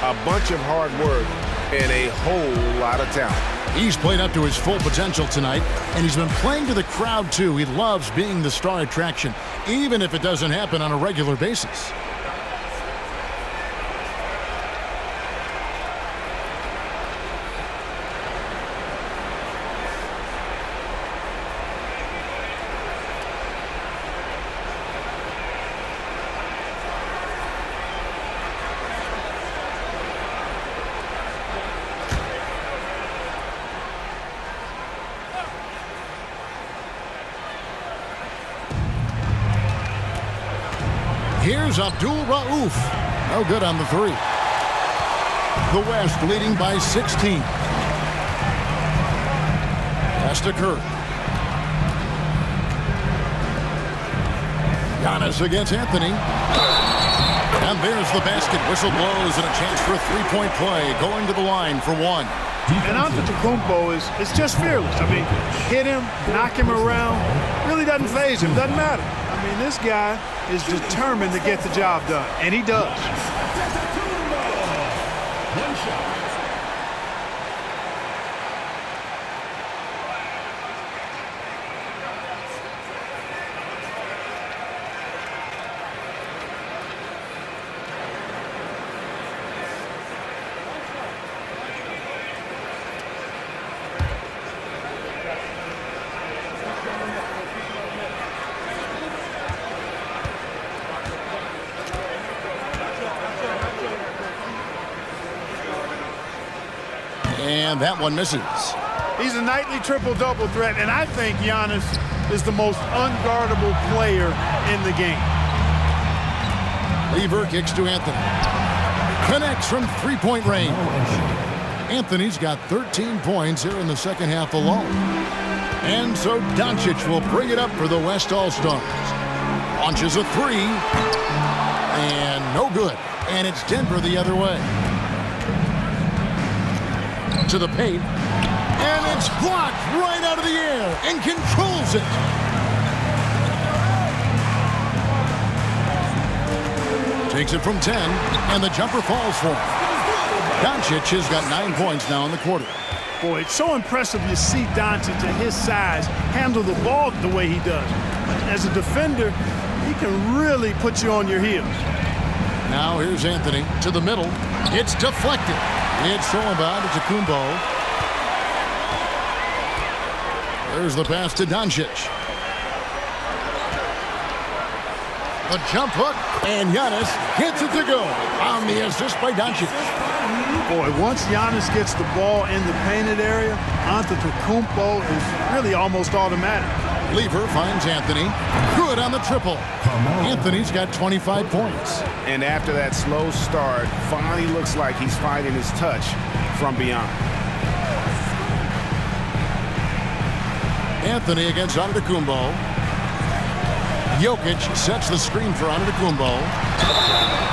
a bunch of hard work, and a whole lot of talent. He's played up to his full potential tonight, and he's been playing to the crowd, too. He loves being the star attraction, even if it doesn't happen on a regular basis. Here's Abdul Rauf. No good on the 3. The West leading by 16. Pass to Kerr. Giannis against Anthony. And there's the basket. Whistle blows and a chance for a 3-point play. Going to the line for 1. And Antetokounmpo is just fearless. I mean, hit him, knock him around. Really doesn't faze him. Doesn't matter. I mean, this guy is determined to get the job done, and he does. One shot. And that one misses. He's a nightly triple-double threat, and I think Giannis is the most unguardable player in the game. Lever kicks to Anthony. Connects from 3-point range. Anthony's got 13 points here in the second half alone. And so Doncic will bring it up for the West All-Stars. Launches a 3. And no good. And it's Denver the other way. To the paint, and it's blocked right out of the air and controls it. Takes it from 10, and the jumper falls for him. Doncic has got 9 points now in the quarter. Boy, it's so impressive to see Doncic at his size handle the ball the way he does. As a defender, he can really put you on your heels. Now here's Anthony to the middle. It's deflected. It's thrown by Antetokounmpo. There's the pass to Doncic. A jump hook, and Giannis gets it to go on the assist by Doncic. Boy, once Giannis gets the ball in the painted area, Antetokounmpo is really almost automatic. Lever finds Anthony. Good on the triple. Anthony's got 25 points. And after that slow start, finally looks like he's finding his touch from beyond. Anthony against Antetokounmpo. Jokic sets the screen for Antetokounmpo.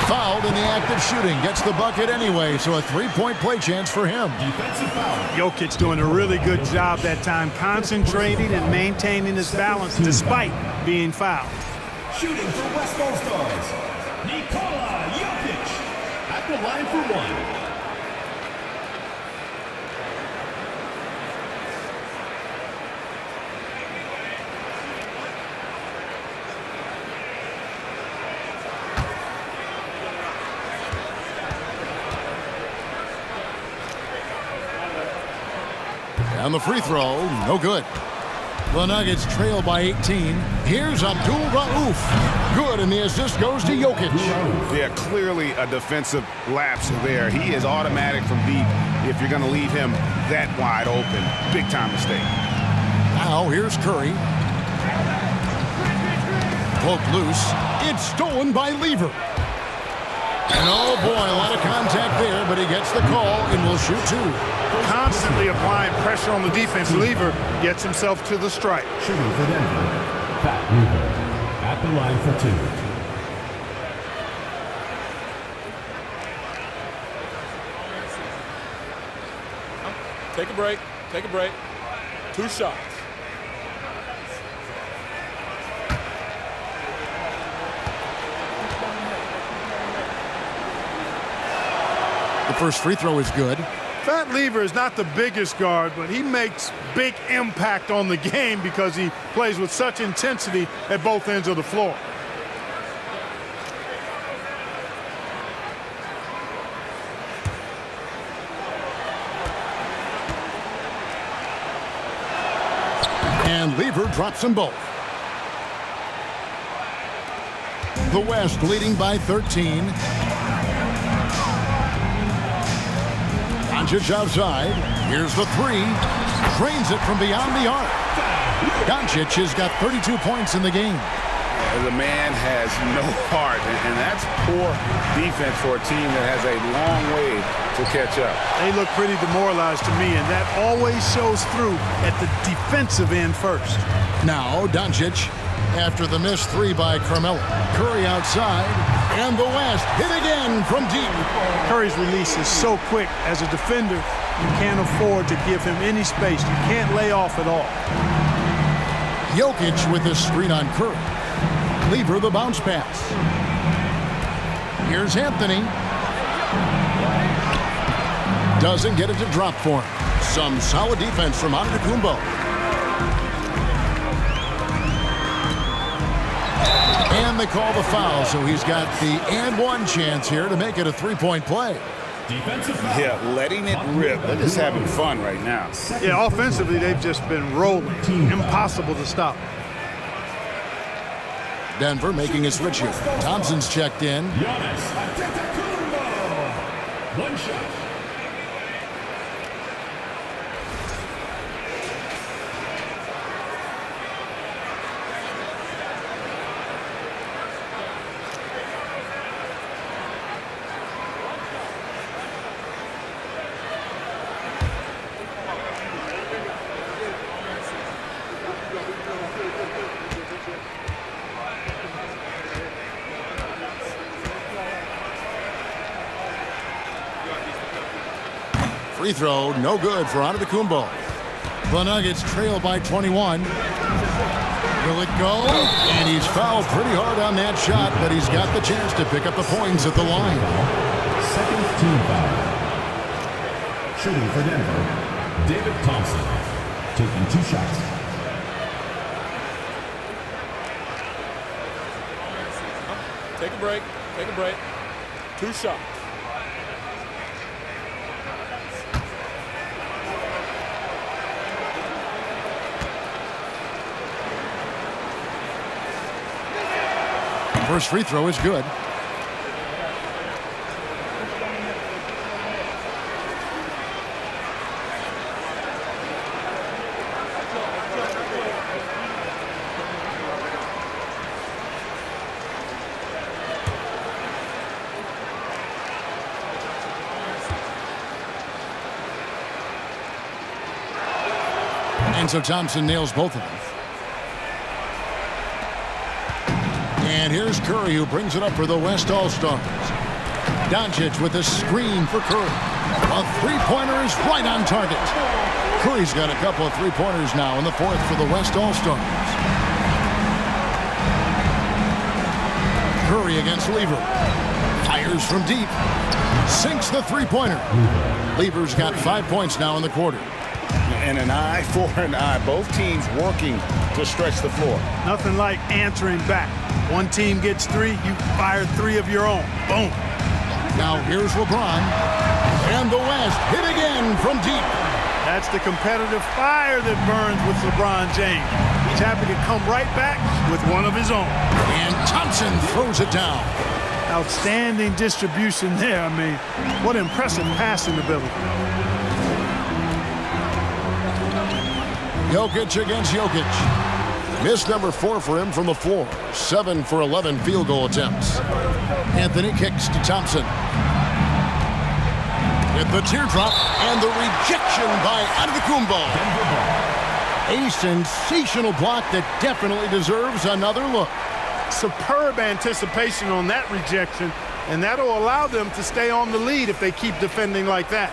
Fouled in the act of shooting. Gets the bucket anyway, so a 3-point play chance for him. Defensive foul. Jokic doing a really good job that time, concentrating and maintaining his balance despite being fouled. Shooting for West All-Stars, Nikola Jokic at the line for 1. And the free throw, no good. The Nuggets trail by 18. Here's Abdul Rauf. Good, and the assist goes to Jokic. Yeah, clearly a defensive lapse there. He is automatic from deep if you're going to leave him that wide open. Big time mistake. Now here's Curry. Poked loose. It's stolen by Lever. And oh boy, a lot of contact there, but he gets the call and will shoot two. Constantly applying pressure on the defense. Lever gets himself to the stripe. Shooting for Denver, Pat Lever at the line for two. Take a break. Take a break. 2 shots. The first free throw is good. Pat Lever is not the biggest guard, but he makes big impact on the game because he plays with such intensity at both ends of the floor. And Lever drops them both. The West leading by 13. Doncic outside. Here's the three. Drains it from beyond the arc. Doncic has got 32 points in the game. The man has no heart, and that's poor defense for a team that has a long way to catch up. They look pretty demoralized to me, and that always shows through at the defensive end first. Now Doncic after the missed three by Carmelo. Curry outside, and the West hit again from deep. Curry's release is so quick. As a defender, you can't afford to give him any space. You can't lay off at all. Jokic with his screen on Curry. Lever the bounce pass. Here's Anthony. Doesn't get it to drop for him. Some solid defense from Antetokounmpo. And they call the foul, so he's got the and one chance here to make it a three-point play. Yeah, letting it rip. They're just having fun right now. Yeah, offensively, they've just been rolling. Impossible to stop. Denver making a switch here. Thompson's checked in. One shot. Free throw, no good for Antetokounmpo. The Nuggets trail by 21. Will it go? And he's fouled pretty hard on that shot, but he's got the chance to pick up the points at the line. Second team foul. Shooting for Denver, David Thompson, taking 2 shots. Take a break. Take a break. 2 shots. First free throw is good. And so Thompson nails both of them. And here's Curry, who brings it up for the West All-Stars. Doncic with a screen for Curry. A three-pointer is right on target. Curry's got a couple of three-pointers now in the fourth for the West All-Stars. Curry against Lever. Fires from deep. Sinks the three-pointer. Lever's got 5 points now in the quarter. And an eye for an eye. Both teams working to stretch the floor. Nothing like answering back. One team gets 3, you fire 3 of your own. Boom. Now here's LeBron. And the West hit again from deep. That's the competitive fire that burns with LeBron James. He's happy to come right back with one of his own. And Thompson throws it down. Outstanding distribution there. I mean, what impressive passing ability. Jokic against Jokic. Miss number 4 for him from the floor. 7 for 11 field goal attempts. Anthony kicks to Thompson. With the teardrop and the rejection by Antetokounmpo. A sensational block that definitely deserves another look. Superb anticipation on that rejection, and that'll allow them to stay on the lead if they keep defending like that.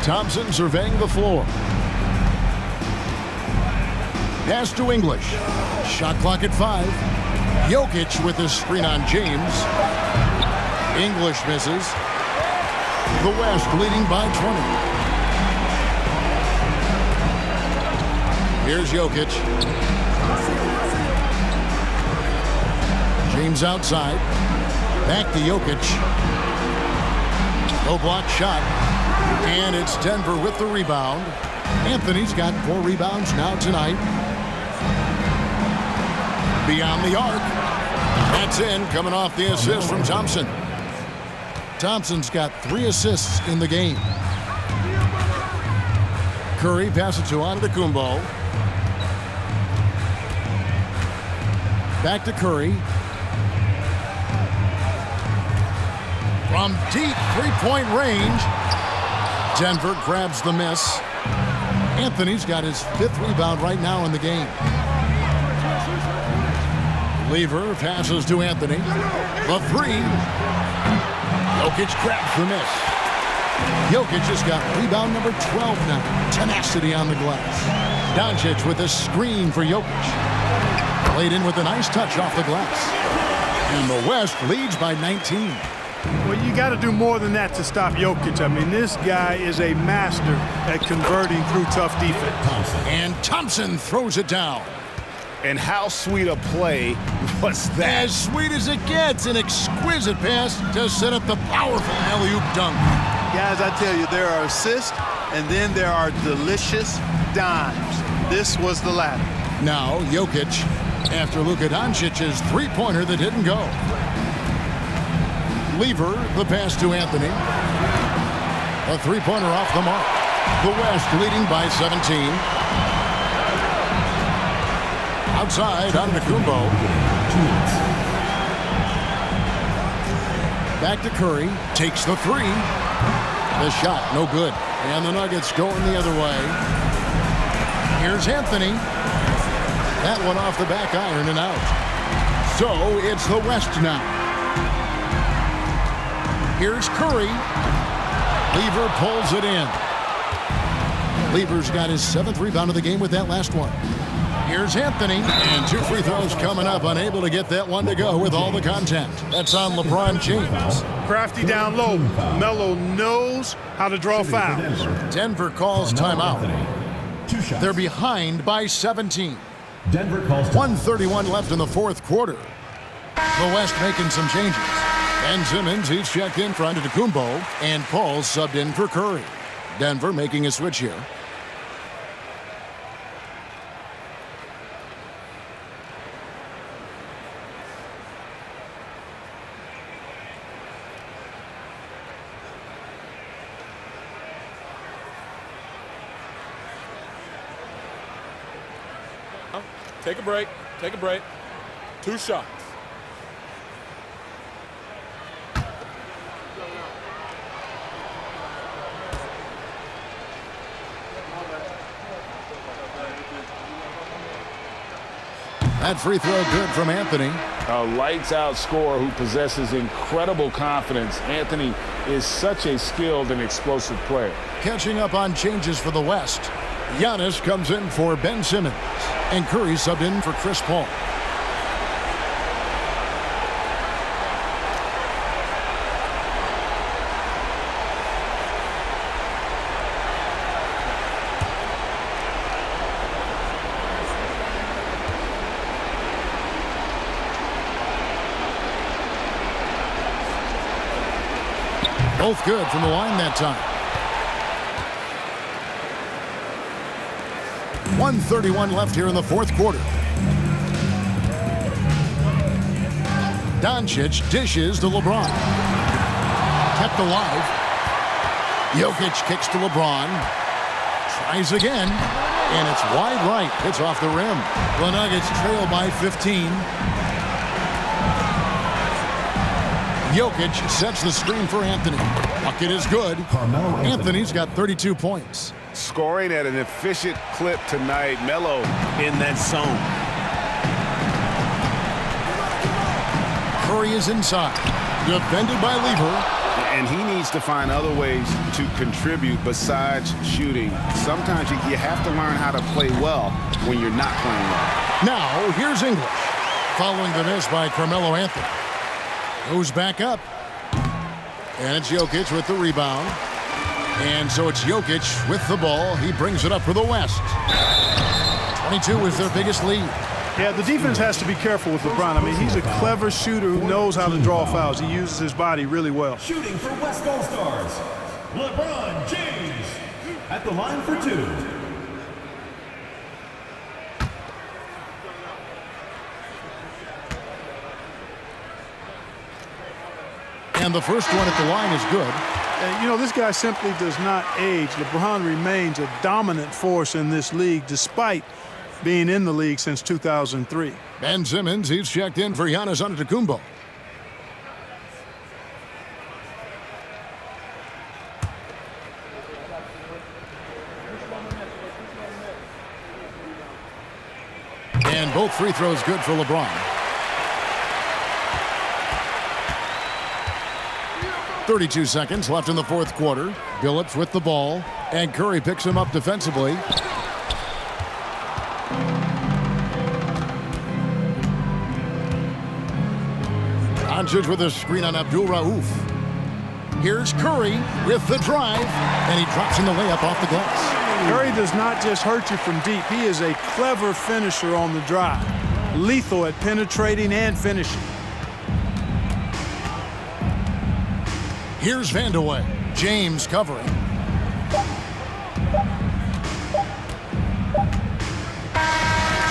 Thompson surveying the floor. Pass to English. Shot clock at 5. Jokic with the screen on James. English misses. The West leading by 20. Here's Jokic. James outside. Back to Jokic. No block shot. And it's Denver with the rebound. Anthony's got 4 rebounds now tonight. Beyond the arc. That's in, coming off the assist from Thompson. Thompson's got 3 assists in the game. Curry passes to Antetokounmpo. Back to Curry. From deep 3-point range. Denver grabs the miss. Anthony's got his 5th rebound right now in the game. Lever passes to Anthony. The 3. Jokic grabs the miss. Jokic has got rebound number 12 now. Tenacity on the glass. Doncic with a screen for Jokic. Played in with a nice touch off the glass. And the West leads by 19. Well, you got to do more than that to stop Jokic. I mean, this guy is a master at converting through tough defense. And Thompson throws it down. And how sweet a play was that? As sweet as it gets, an exquisite pass to set up the powerful alley-oop dunk. Guys, I tell you, there are assists, and then there are delicious dimes. This was the latter. Now, Jokic, after Luka Doncic's 3-pointer that didn't go. Lever, the pass to Anthony. A 3-pointer off the mark. The West leading by 17. Outside, Antetokounmpo. Back to Curry. Takes the 3. The shot, no good. And the Nuggets going the other way. Here's Anthony. That one off the back iron and out. So it's the West now. Here's Curry. Lever pulls it in. Lever's got his 7th rebound of the game with that last one. Here's Anthony. And 2 free throws coming up. Unable to get that one to go with all the contact. That's on LeBron James. Crafty down low. Melo knows how to draw fouls. Denver calls timeout. They're behind by 17. Denver calls 1:31 left in the 4th quarter. The West making some changes. Ben Simmons, he's checked in for Antetokounmpo, and Paul subbed in for Curry. Denver making a switch here. Take a break. Take a break. 2 shots. That free throw good from Anthony. A lights-out scorer who possesses incredible confidence. Anthony is such a skilled and explosive player. Catching up on changes for the West. Giannis comes in for Ben Simmons. And Curry subbed in for Chris Paul. Both good from the line that time. 1:31 left here in the fourth quarter. Doncic dishes to LeBron. Kept alive. Jokic kicks to LeBron. Tries again. And it's wide right. It's off the rim. The Nuggets trail by 15. Jokic sets the screen for Anthony. Bucket is good. Anthony's got 32 points. Scoring at an efficient clip tonight. Melo in that zone. Curry is inside. Defended by Lever. And he needs to find other ways to contribute besides shooting. Sometimes you have to learn how to play well when you're not playing well. Now, here's English. Following the miss by Carmelo Anthony. Goes back up. And it's Jokic with the rebound. And so it's Jokic with the ball. He brings it up for the West. 22 is their biggest lead. Yeah, the defense has to be careful with LeBron. I mean, he's a clever shooter who knows how to draw fouls. He uses his body really well. Shooting for West All-Stars, LeBron James at the line for 2. And the first one at the line is good. And, you know, this guy simply does not age. LeBron remains a dominant force in this league despite being in the league since 2003. Ben Simmons, he's checked in for Giannis Antetokounmpo. And both free throws good for LeBron. 32 seconds left in the fourth quarter. Billups with the ball, and Curry picks him up defensively. Doncic with a screen on Abdul Rauf. Here's Curry with the drive, and he drops in the layup off the glass. Curry does not just hurt you from deep. He is a clever finisher on the drive. Lethal at penetrating and finishing. Here's Vandeweghe. James covering.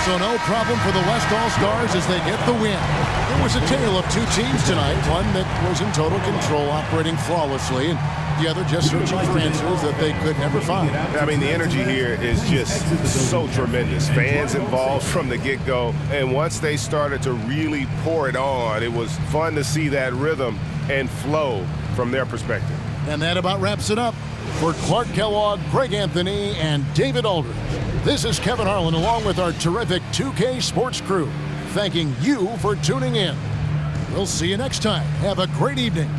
So no problem for the West All-Stars as they get the win. It was a tale of two teams tonight, one that was in total control, operating flawlessly, and the other just searching for answers that they could never find. I mean, the energy here is just so tremendous. Fans involved from the get-go, and once they started to really pour it on, it was fun to see that rhythm and flow from their perspective. And that about wraps it up. For Clark Kellogg, Greg Anthony, and David Aldridge, this is Kevin Harlan along with our terrific 2K Sports crew, thanking you for tuning in. We'll see you next time. Have a great evening.